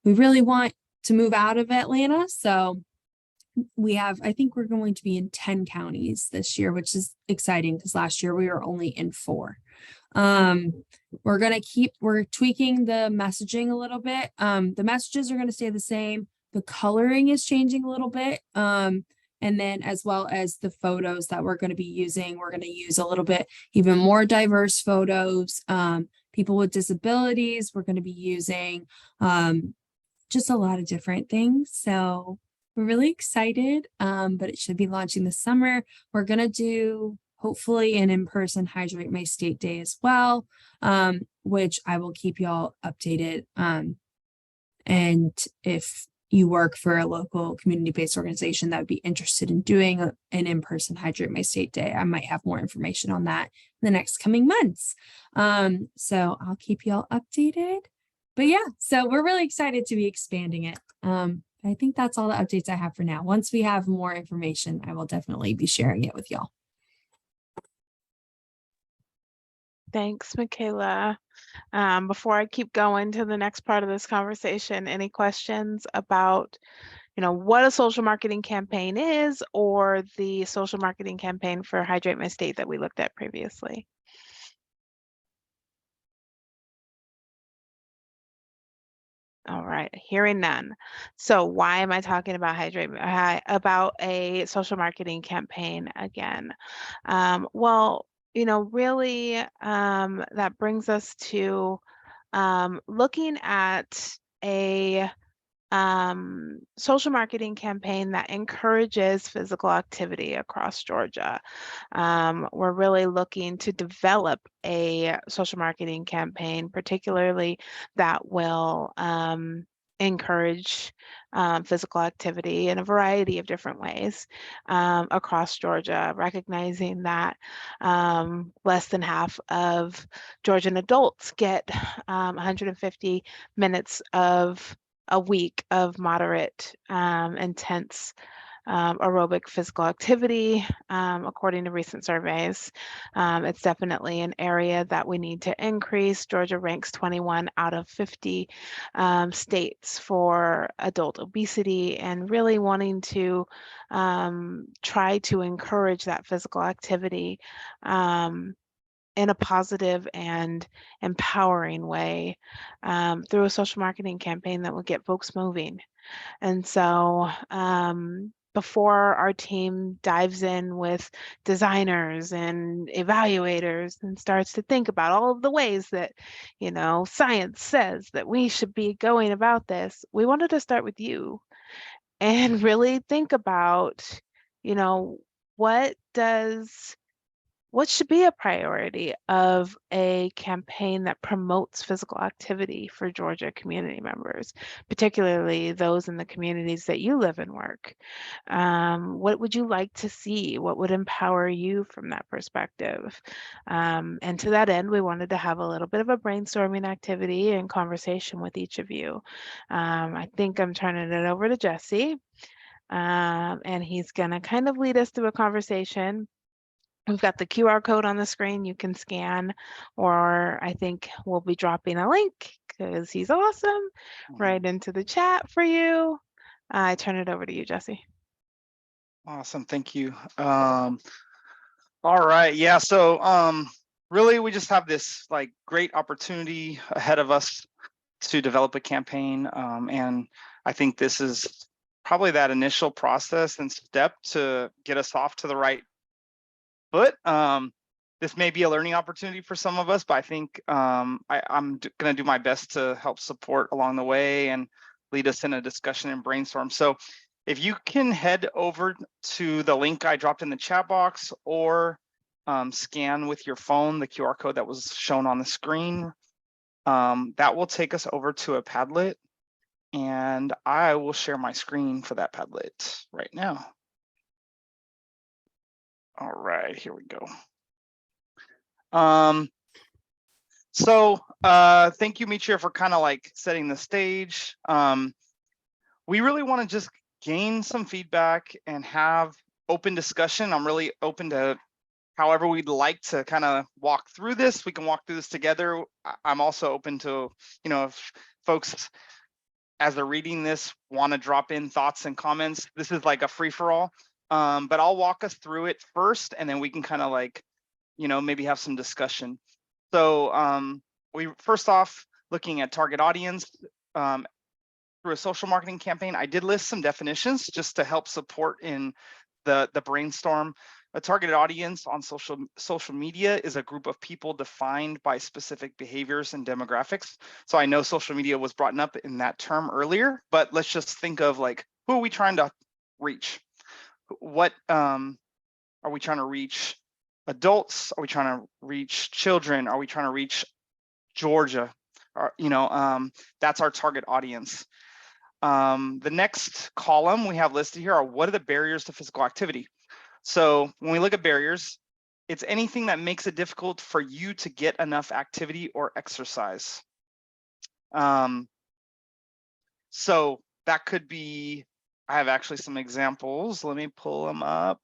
Speaker 1: we really want to move out of Atlanta. So I think we're going to be in 10 counties this year, which is exciting because last year we were only in 4. We're tweaking the messaging a little bit. The messages are going to stay the same. The coloring is changing a little bit. And then as well as the photos that we're going to be using, we're going to use a little bit even more diverse photos. People with disabilities, we're going to be using just a lot of different things. So we're really excited, but it should be launching this summer. We're going to do hopefully an in-person Hydrate My State Day as well, which I will keep y'all updated. And if you work for a local community-based organization that would be interested in doing an in-person Hydrate My State Day, I might have more information on that in the next coming months. So I'll keep y'all updated. But yeah, so we're really excited to be expanding it. I think that's all the updates I have for now. Once we have more information, I will definitely be sharing it with y'all.
Speaker 3: Thanks, Michaela. Before I keep going to the next part of this conversation, any questions about, what a social marketing campaign is or the social marketing campaign for Hydrate My State that we looked at previously? All right, hearing none. So why am I talking about about a social marketing campaign again? Well, really, that brings us to looking at a social marketing campaign that encourages physical activity across Georgia. We're really looking to develop a social marketing campaign, particularly that will encourage physical activity in a variety of different ways across Georgia, recognizing that less than half of Georgian adults get 150 minutes of a week of moderate, intense aerobic physical activity, according to recent surveys. It's definitely an area that we need to increase. Georgia ranks 21 out of 50 states for adult obesity, and really wanting to try to encourage that physical activity in a positive and empowering way through a social marketing campaign that will get folks moving. And so before our team dives in with designers and evaluators and starts to think about all of the ways that, science says that we should be going about this, we wanted to start with you and really think about, what what should be a priority of a campaign that promotes physical activity for Georgia community members, particularly those in the communities that you live and work? What would you like to see? What would empower you from that perspective? And to that end, we wanted to have a little bit of a brainstorming activity and conversation with each of you. I think I'm turning it over to Jesse, and he's going to kind of lead us through a conversation. We've got the QR code on the screen you can scan, or I think we'll be dropping a link because he's awesome right into the chat for you. I turn it over to you, Jesse.
Speaker 9: Awesome, thank you. All right, yeah, so really we just have this like great opportunity ahead of us to develop a campaign, and I think this is probably that initial process and step to get us off to the right foot. This may be a learning opportunity for some of us, but I think I'm going to do my best to help support along the way and lead us in a discussion and brainstorm. So if you can head over to the link I dropped in the chat box, or scan with your phone the QR code that was shown on the screen, that will take us over to a Padlet, and I will share my screen for that Padlet right now. All right, here we go. Thank you, Mitria, for kind of like setting the stage. We really want to just gain some feedback and have open discussion. I'm really open to however we'd like to kind of walk through this. We can walk through this together. I'm also open to, you know, if folks, as they're reading this, want to drop in thoughts and comments. This is like a free-for-all. But I'll walk us through it first, and then we can kind of like, you know, maybe have some discussion. So we first off, looking at target audience through a social marketing campaign, I did list some definitions just to help support in the brainstorm. A targeted audience on social media is a group of people defined by specific behaviors and demographics. So I know social media was brought up in that term earlier, but let's just think of like, who are we trying to reach? What are we trying to reach? Adults? Are we trying to reach children? Are we trying to reach Georgia? Or, you know, that's our target audience. The next column we have listed here are, what are the barriers to physical activity? So when we look at barriers, it's anything that makes it difficult for you to get enough activity or exercise. So that could be, I have actually some examples. Let me pull them up.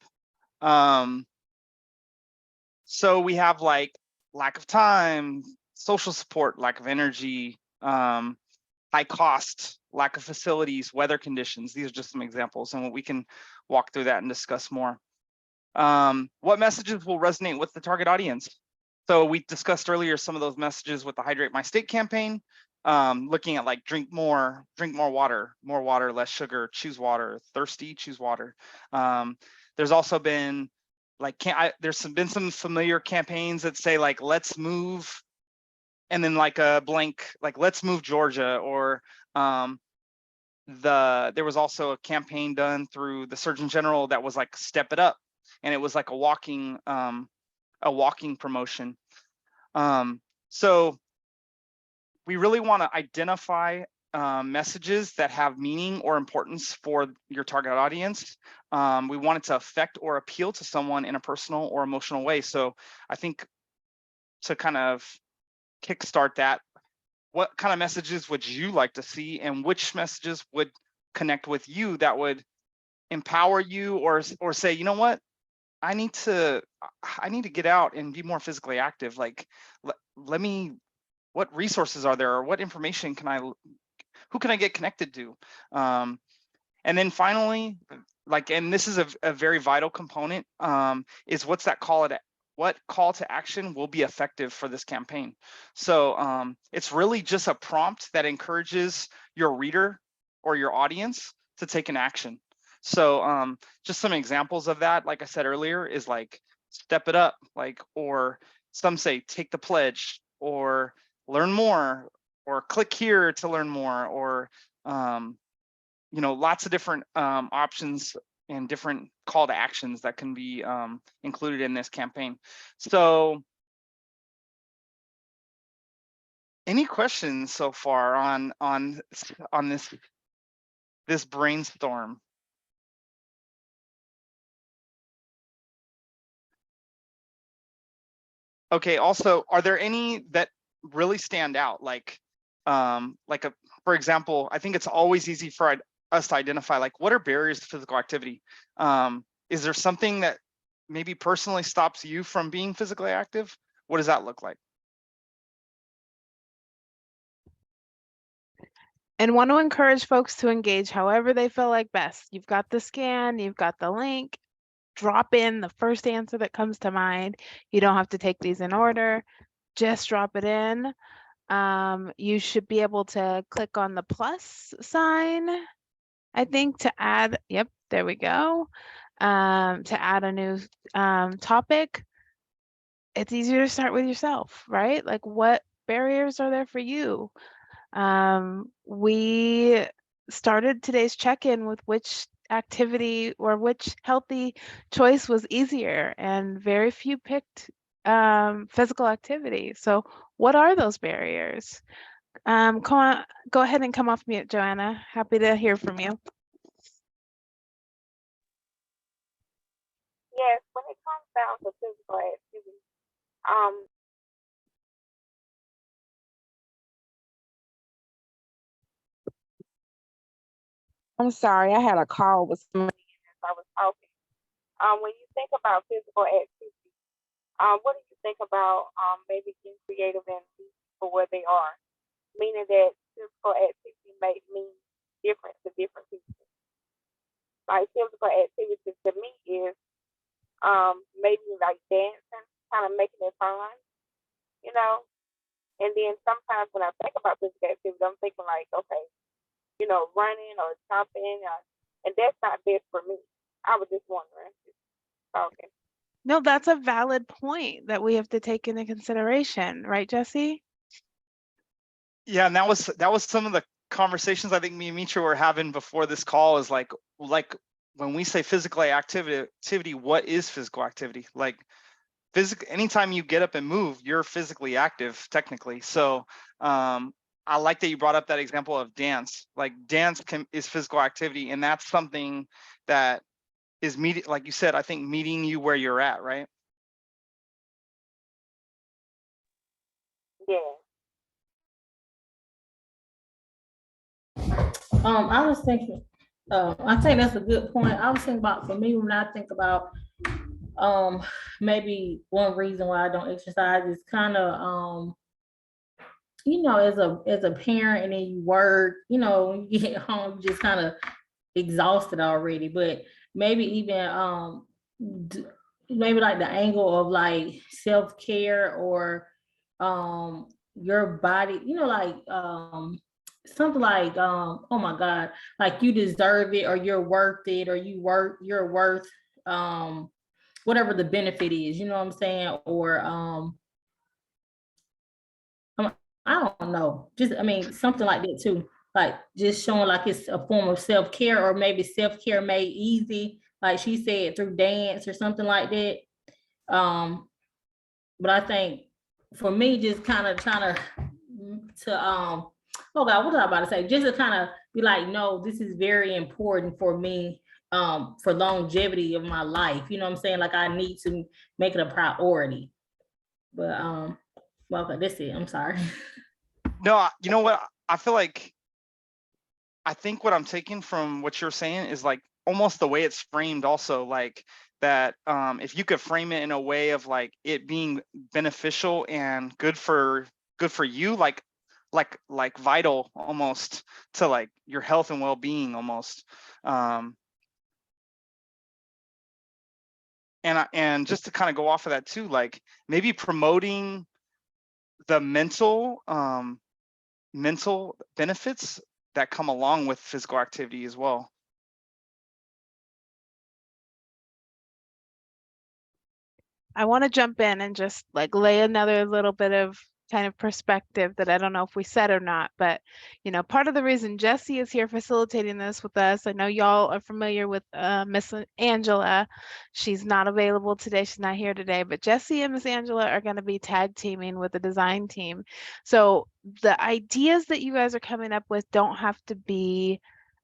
Speaker 9: So we have like lack of time, social support, lack of energy, high cost, lack of facilities, weather conditions. These are just some examples, and we can walk through that and discuss more. What messages will resonate with the target audience? So we discussed earlier some of those messages with the Hydrate My State campaign, looking at like drink more water, less sugar, choose water, thirsty, choose water. There's also been like, there's been some familiar campaigns that say like, let's move, and then like a blank, like let's move Georgia, or there was also a campaign done through the Surgeon General that was like step it up, and it was like a walking promotion. So we really want to identify messages that have meaning or importance for your target audience. We want it to affect or appeal to someone in a personal or emotional way. So I think to kind of kickstart that, what kind of messages would you like to see, and which messages would connect with you that would empower you, or say, you know what, I need to get out and be more physically active. Like, what resources are there, or what information who can I get connected to? And then finally, like, and this is a very vital component, is what call to action will be effective for this campaign. So it's really just a prompt that encourages your reader or your audience to take an action. So just some examples of that, like I said earlier, is like step it up, like, or some say take the pledge, or learn more, or click here to learn more, or you know, lots of different options and different call to actions that can be included in this campaign. So any questions so far on this brainstorm? Okay, also, are there any that really stand out? Like for example, I think it's always easy for us to identify, like, what are barriers to physical activity? Is there something that maybe personally stops you from being physically active? What does that look like?
Speaker 3: And want to encourage folks to engage however they feel like best. You've got the scan, you've got the link. Drop in the first answer that comes to mind. You don't have to take these in order. Just drop it in. You should be able to click on the plus sign, I think, to add, yep, there we go. To add a new topic. It's easier to start with yourself, right? Like, what barriers are there for you? We started today's check-in with which activity or which healthy choice was easier, and very few picked physical activity. So what are those barriers? Come on, go ahead and come off mute, Joanna. Happy to hear from you.
Speaker 4: Yes, when it comes down to physical activity,
Speaker 11: I'm sorry, I had a call with somebody.
Speaker 4: as I was talking, when you think about physical activity, what do you think about maybe getting creative and meet people where they are? Meaning that physical activity may mean different to different people. Like physical activity to me is maybe like dancing, kind of making it fun, you know. And then sometimes when I think about physical activity, I'm thinking like, okay, you know, running or jumping, and that's not best for me. I was just wondering, just talking.
Speaker 3: No, that's a valid point that we have to take into consideration, right, Jesse?
Speaker 9: Yeah, and that was some of the conversations I think me and Mitra were having before this call, is like when we say physical activity, what is physical activity? Like anytime you get up and move, you're physically active technically. So I like that you brought up that example of dance. Like dance is physical activity, and that's something that is like you said, I think meeting you where you're at, right?
Speaker 4: Yeah.
Speaker 5: I was thinking, I think that's a good point. I was thinking about, for me, when I think about maybe one reason why I don't exercise is kind of you know, as a parent, and then you work, you know, when you get home, you just kind of exhausted already. But maybe even maybe like the angle of like self-care, or your body, you know, like something like oh my God, like you deserve it, or you're worth it, or you're worth whatever the benefit is, you know what I'm saying? Or I don't know, just, I mean, something like that too. Like just showing like it's a form of self-care, or maybe self-care made easy, like she said, through dance or something like that. But I think for me, just kind of trying to oh God, what was I about to say? Just to kind of be like, no, this is very important for me, for longevity of my life. You know what I'm saying? Like I need to make it a priority. But well, okay, that's it. I'm sorry.
Speaker 9: No, you know what? I feel like, I think what I'm taking from what you're saying is like almost the way it's framed also, like that if you could frame it in a way of like it being beneficial and good for you, like vital almost to like your health and well-being almost. And just to kind of go off of that too, like maybe promoting the mental benefits that come along with physical activity as well.
Speaker 3: I want to jump in and just like lay another little bit of kind of perspective that I don't know if we said or not, but part of the reason Jesse is here facilitating this with us, I know y'all are familiar with Miss Angela. She's not available today. She's not here today, but Jesse and Miss Angela are going to be tag teaming with the design team. So the ideas that you guys are coming up with don't have to be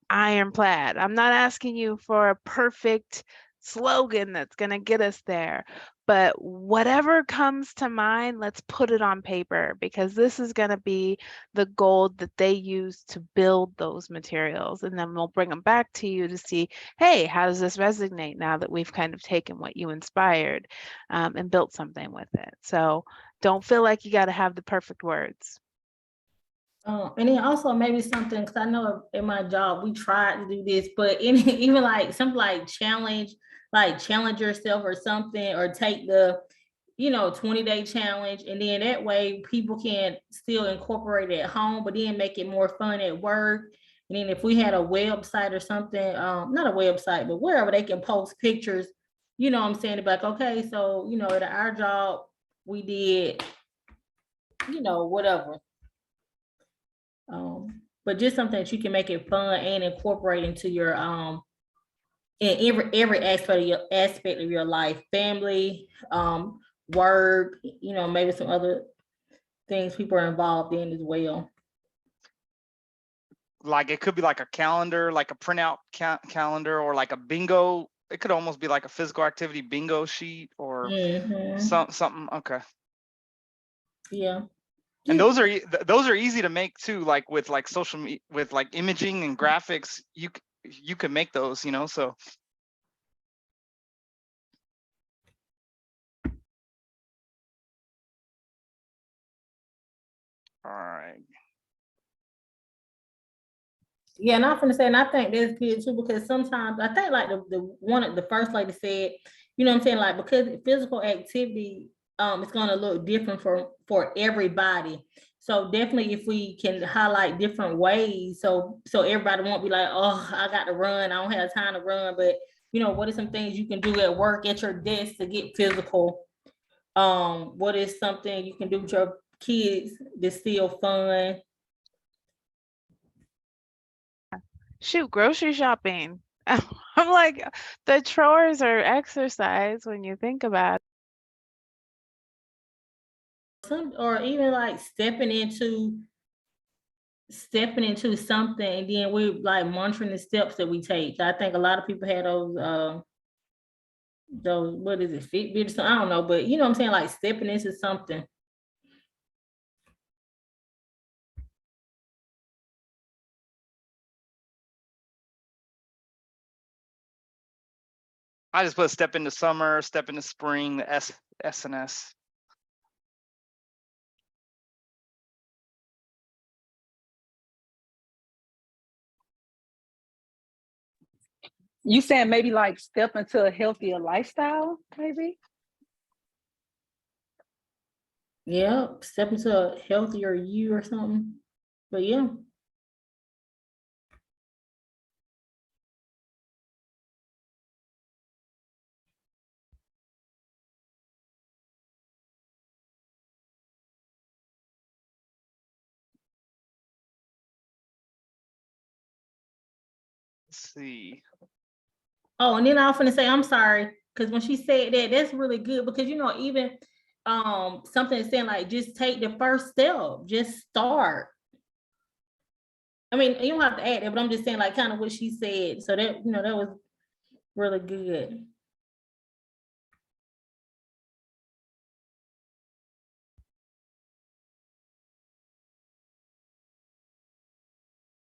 Speaker 3: ironclad. I'm not asking you for a perfect slogan that's going to get us there, but whatever comes to mind, let's put it on paper, because this is going to be the gold that they use to build those materials. And then we'll bring them back to you to see, hey, how does this resonate now that we've kind of taken what you inspired and built something with it. So don't feel like you got to have the perfect words.
Speaker 5: And then also maybe something, because I know in my job we tried to do this, but even like something like challenge yourself or something, or take the 20-day challenge, and then that way people can still incorporate it at home, but then make it more fun at work. And then if we had a website or something, not a website, but wherever they can post pictures, what I'm saying, like, okay, so at our job we did whatever. But just something that you can make it fun and incorporate into your in every aspect of your life, family, work, maybe some other things people are involved in as well.
Speaker 9: Like it could be like a calendar, like a printout calendar, or like a bingo. It could almost be like a physical activity bingo sheet, or something. Okay.
Speaker 5: Yeah.
Speaker 9: And those are easy to make too, like with like social media, with like imaging and graphics. You can make those, so. All right.
Speaker 5: Yeah, and I'm gonna say, and I think that's good too, because sometimes I think like the first lady said, like, because physical activity, it's gonna look different for everybody. So definitely if we can highlight different ways, so everybody won't be like, oh, I got to run, I don't have time to run, but what are some things you can do at work, at your desk, to get physical? What is something you can do with your kids that's still fun?
Speaker 3: Shoot, grocery shopping. I'm like, the chores are exercise when you think about
Speaker 5: it. Or even like stepping into something, and then we're like monitoring the steps that we take. I think a lot of people had those what is it, Fitbit or something, I don't know, but what I'm saying, like stepping into something.
Speaker 9: I just put step into summer, step into spring, the SNS.
Speaker 7: You saying maybe like step into a healthier lifestyle, maybe?
Speaker 5: Yeah, step into a healthier you or something. But yeah.
Speaker 9: Let's see.
Speaker 5: Oh, and then I was gonna say, I'm sorry, because when she said that, that's really good, because even something saying like, just take the first step, just start. I mean, you don't have to add that, but I'm just saying like kind of what she said. So that that was really good.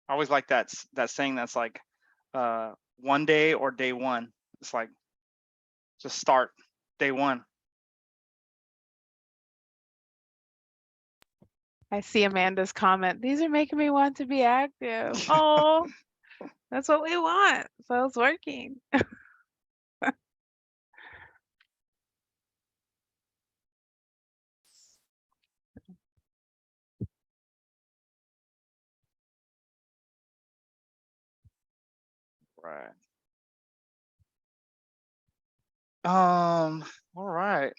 Speaker 9: I always like that saying that's like one day or day one. It's like just start day one.
Speaker 3: I see Amanda's comment. These are making me want to be active. Oh, that's what we want. So it's working.
Speaker 9: Right. All right.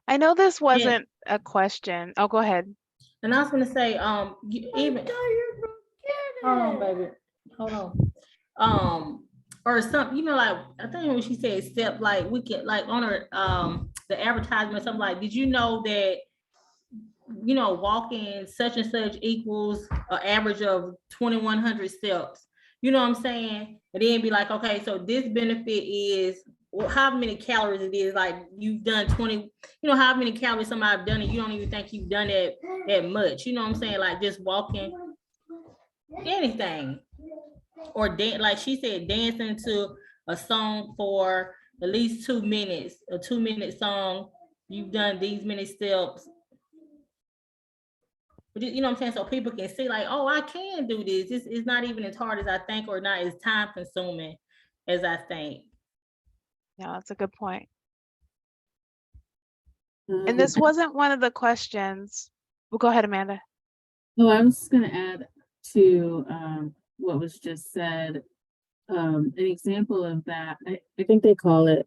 Speaker 3: I know this wasn't a question. Oh, go ahead.
Speaker 5: And I was gonna say, even. Hold on, baby. Hold on. Or something, you know, like, I think when she said step, like, we can, like, on her, the advertisement, something like, did you know that, you know, walking such and such equals an average of 2,100 steps? You know what I'm saying? And then be like, okay, so this benefit is, well, how many calories it is, like, you've done 20, you know, how many calories somebody done it, you don't even think you've done it that much, you know what I'm saying? Like, just walking, anything. Or like she said, dancing to a song for at least 2 minutes, a 2-minute song, you've done these many steps. But you know what I'm saying? So people can see, like, oh, I can do this. This is not even as hard as I think, or not as time consuming as I think.
Speaker 3: Yeah, that's a good point. And this wasn't one of the questions. Well, go ahead, Amanda.
Speaker 6: Oh, I was going to add to what was just said. An example of that, I think they call it,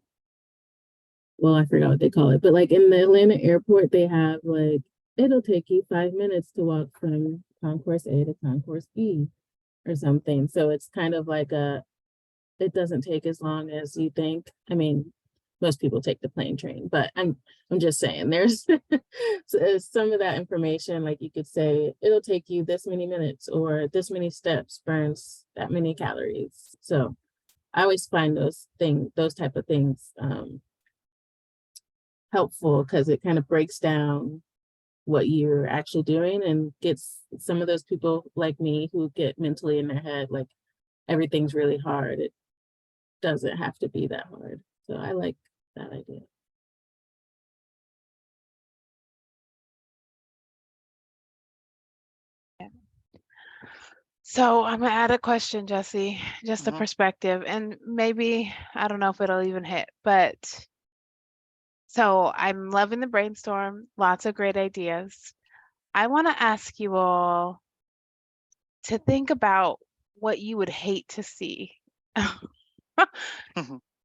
Speaker 6: well, I forgot what they call it, but like in the Atlanta airport, they have like, it'll take you 5 minutes to walk from Concourse A to Concourse B or something. So it's kind of like it doesn't take as long as you think. I mean, most people take the plane train, but I'm just saying there's some of that information, like you could say it'll take you this many minutes, or this many steps burns that many calories. So I always find those type of things helpful, because it kind of breaks down what you're actually doing and gets some of those people like me who get mentally in their head like everything's really hard. It doesn't have to be that hard. So I like that idea.
Speaker 3: So I'm gonna add a question, Jesse, just a perspective, and maybe, I don't know if it'll even hit, but so I'm loving the brainstorm, lots of great ideas. I want to ask you all to think about what you would hate to see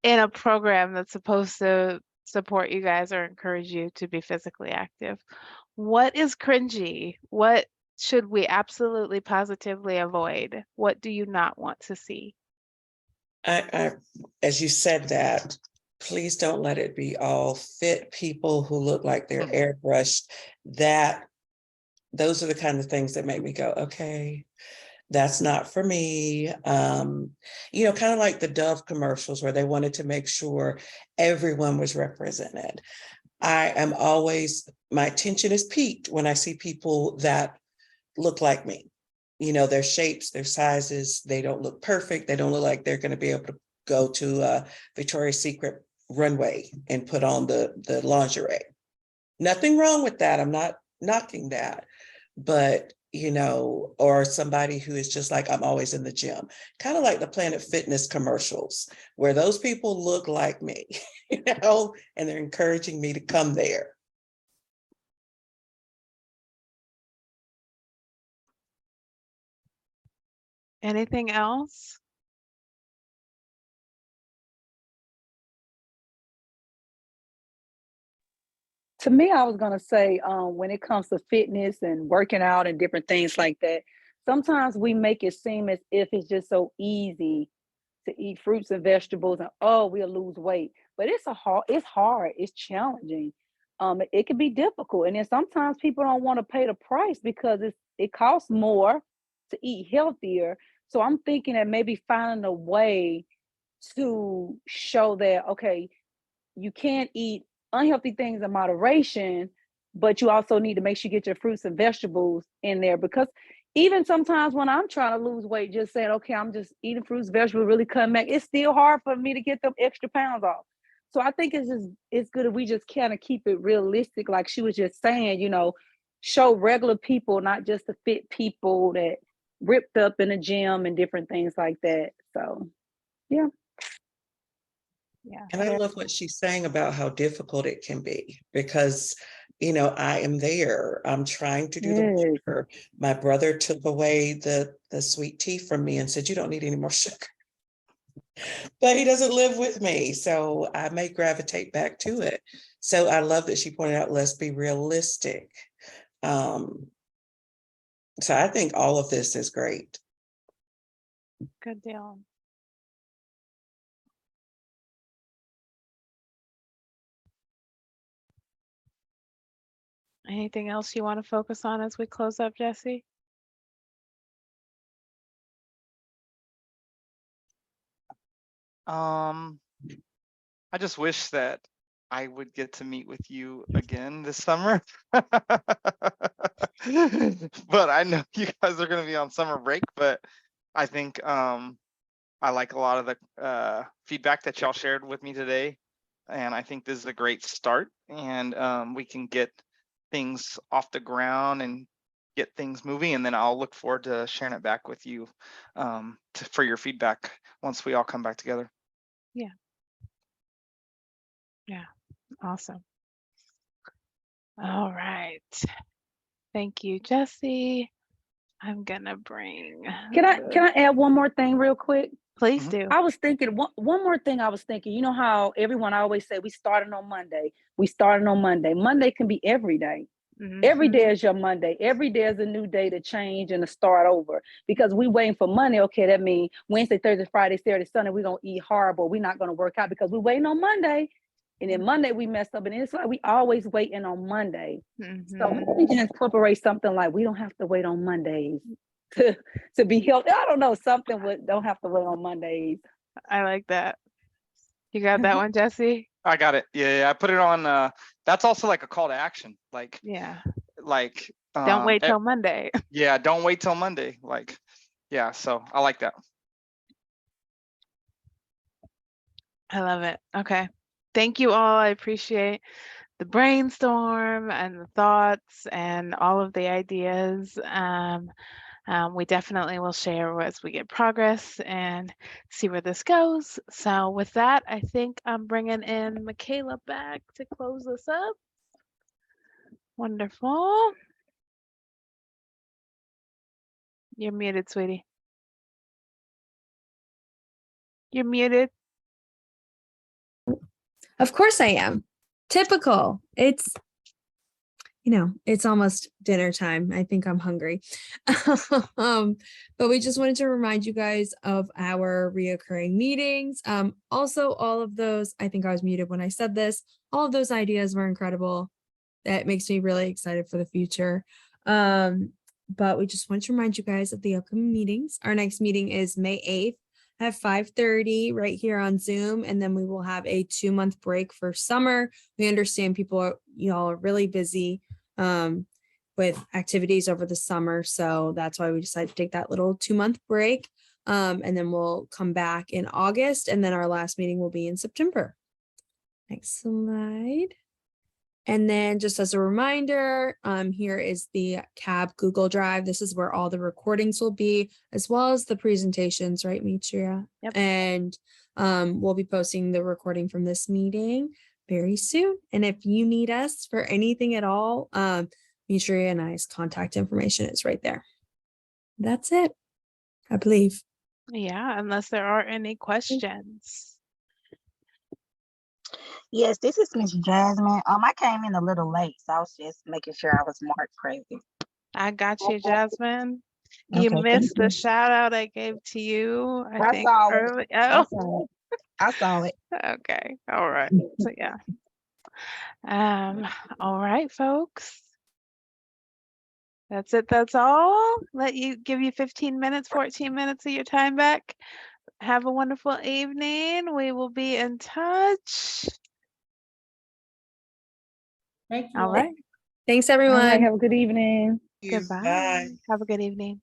Speaker 3: in a program that's supposed to support you guys or encourage you to be physically active. What is cringy? What should we absolutely positively avoid? What do you not want to see?
Speaker 2: I as you said that, please don't let it be all fit people who look like they're airbrushed. Those are the kind of things that make me go, okay, that's not for me. You know, kind of like the Dove commercials where they wanted to make sure everyone was represented. I am always, my attention is piqued when I see people that look like me. You know, their shapes, their sizes, they don't look perfect. They don't look like they're going to be able to go to Victoria's Secret runway and put on the lingerie. Nothing wrong with that. I'm not knocking that. But, you know, or somebody who is just like, I'm always in the gym, kind of like the Planet Fitness commercials, where those people look like me, you know, and they're encouraging me to come there.
Speaker 3: Anything else?
Speaker 7: To me, I was gonna say, when it comes to fitness and working out and different things like that, sometimes we make it seem as if it's just so easy to eat fruits and vegetables and, oh, we'll lose weight. But it's hard, it's challenging. It can be difficult. And then sometimes people don't want to pay the price because it costs more to eat healthier. So I'm thinking that maybe finding a way to show that, okay, you can't eat unhealthy things in moderation, but you also need to make sure you get your fruits and vegetables in there. Because even sometimes when I'm trying to lose weight, just saying, okay, I'm just eating fruits, vegetables, really cutting back, it's still hard for me to get them extra pounds off. So I think it's good if we just kind of keep it realistic, like she was just saying, you know, show regular people, not just the fit people that ripped up in the gym and different things like that. So yeah.
Speaker 3: Yeah.
Speaker 2: And I love what she's saying about how difficult it can be, because, you know, I am there. I'm trying to do the work. My brother took away the sweet tea from me and said, you don't need any more sugar. But he doesn't live with me, so I may gravitate back to it. So I love that she pointed out, let's be realistic. So I think all of this is great.
Speaker 3: Good deal. Anything else you want to focus on as we close up, Jesse?
Speaker 9: I just wish that I would get to meet with you again this summer. But I know you guys are going to be on summer break, but I think I like a lot of the feedback that y'all shared with me today. And I think this is a great start, and we can get things off the ground and get things moving. And then I'll look forward to sharing it back with you for your feedback once we all come back together.
Speaker 3: Yeah. Yeah. Awesome. All right. Thank you, Jesse. I'm gonna bring.
Speaker 7: Can I add one more thing real quick?
Speaker 3: Please do.
Speaker 7: I was thinking one more thing. I was thinking, you know how everyone always say we started on Monday. We started on Monday. Monday can be every day. Every day is your Monday. Every day is a new day to change and to start over. Because we waiting for Monday. Okay, that means Wednesday, Thursday, Friday, Saturday, Sunday, we're gonna eat horrible. We're not gonna work out because we're waiting on Monday. And then Monday we mess up. And it's like we always waiting on Monday. So we can incorporate something like we don't have to wait on Mondays to be healthy. I don't know, something with don't have to wait on Mondays.
Speaker 3: I like that. You got that one, Jesse?
Speaker 9: I got it. Yeah, I put it on. That's also like a call to action. Like,
Speaker 3: yeah,
Speaker 9: like
Speaker 3: don't wait till Monday.
Speaker 9: Yeah, don't wait till Monday. Like, yeah. So I like that.
Speaker 3: I love it. Okay. Thank you all. I appreciate the brainstorm and the thoughts and all of the ideas. We definitely will share as we get progress and see where this goes. So with that, I think I'm bringing in Michaela back to close us up. Wonderful. You're muted, sweetie. You're muted.
Speaker 1: Of course I am. Typical. It's, it's almost dinner time. I think I'm hungry. But we just wanted to remind you guys of our reoccurring meetings. Also, all of those, I think I was muted when I said this, all of those ideas were incredible. That makes me really excited for the future. But we just want to remind you guys of the upcoming meetings. Our next meeting is May 8th. At 5:30 right here on Zoom, and then we will have a 2-month break for summer. We understand y'all are really busy with activities over the summer, so that's why we decided to take that little 2-month break. And then we'll come back in August, and then our last meeting will be in September. Next slide. And then just as a reminder, here is the CAB Google Drive. This is where all the recordings will be, as well as the presentations, right, Mitria?
Speaker 3: Yep.
Speaker 1: And we'll be posting the recording from this meeting very soon. And if you need us for anything at all, Mitria and I's contact information is right there. That's it, I believe.
Speaker 3: Yeah, unless there are any questions.
Speaker 12: Yes, this is Miss Jasmine. I came in a little late, so I was just making sure I was marked present.
Speaker 3: I got you, Jasmine.
Speaker 12: Okay,
Speaker 3: You
Speaker 12: thank
Speaker 3: missed the
Speaker 12: you.
Speaker 3: shout out I gave to you, I think
Speaker 12: saw it.
Speaker 3: early.
Speaker 12: I
Speaker 3: Oh,
Speaker 12: saw it. I saw it.
Speaker 3: okay. All right. So yeah. All right, folks. That's it. That's all. Give you 15 minutes, 14 minutes of your time back. Have a wonderful evening. We will be in touch.
Speaker 5: Thank you.
Speaker 3: All right.
Speaker 1: Thanks, everyone.
Speaker 7: All right, have a good evening.
Speaker 3: Goodbye.
Speaker 2: Bye.
Speaker 3: Have a good evening.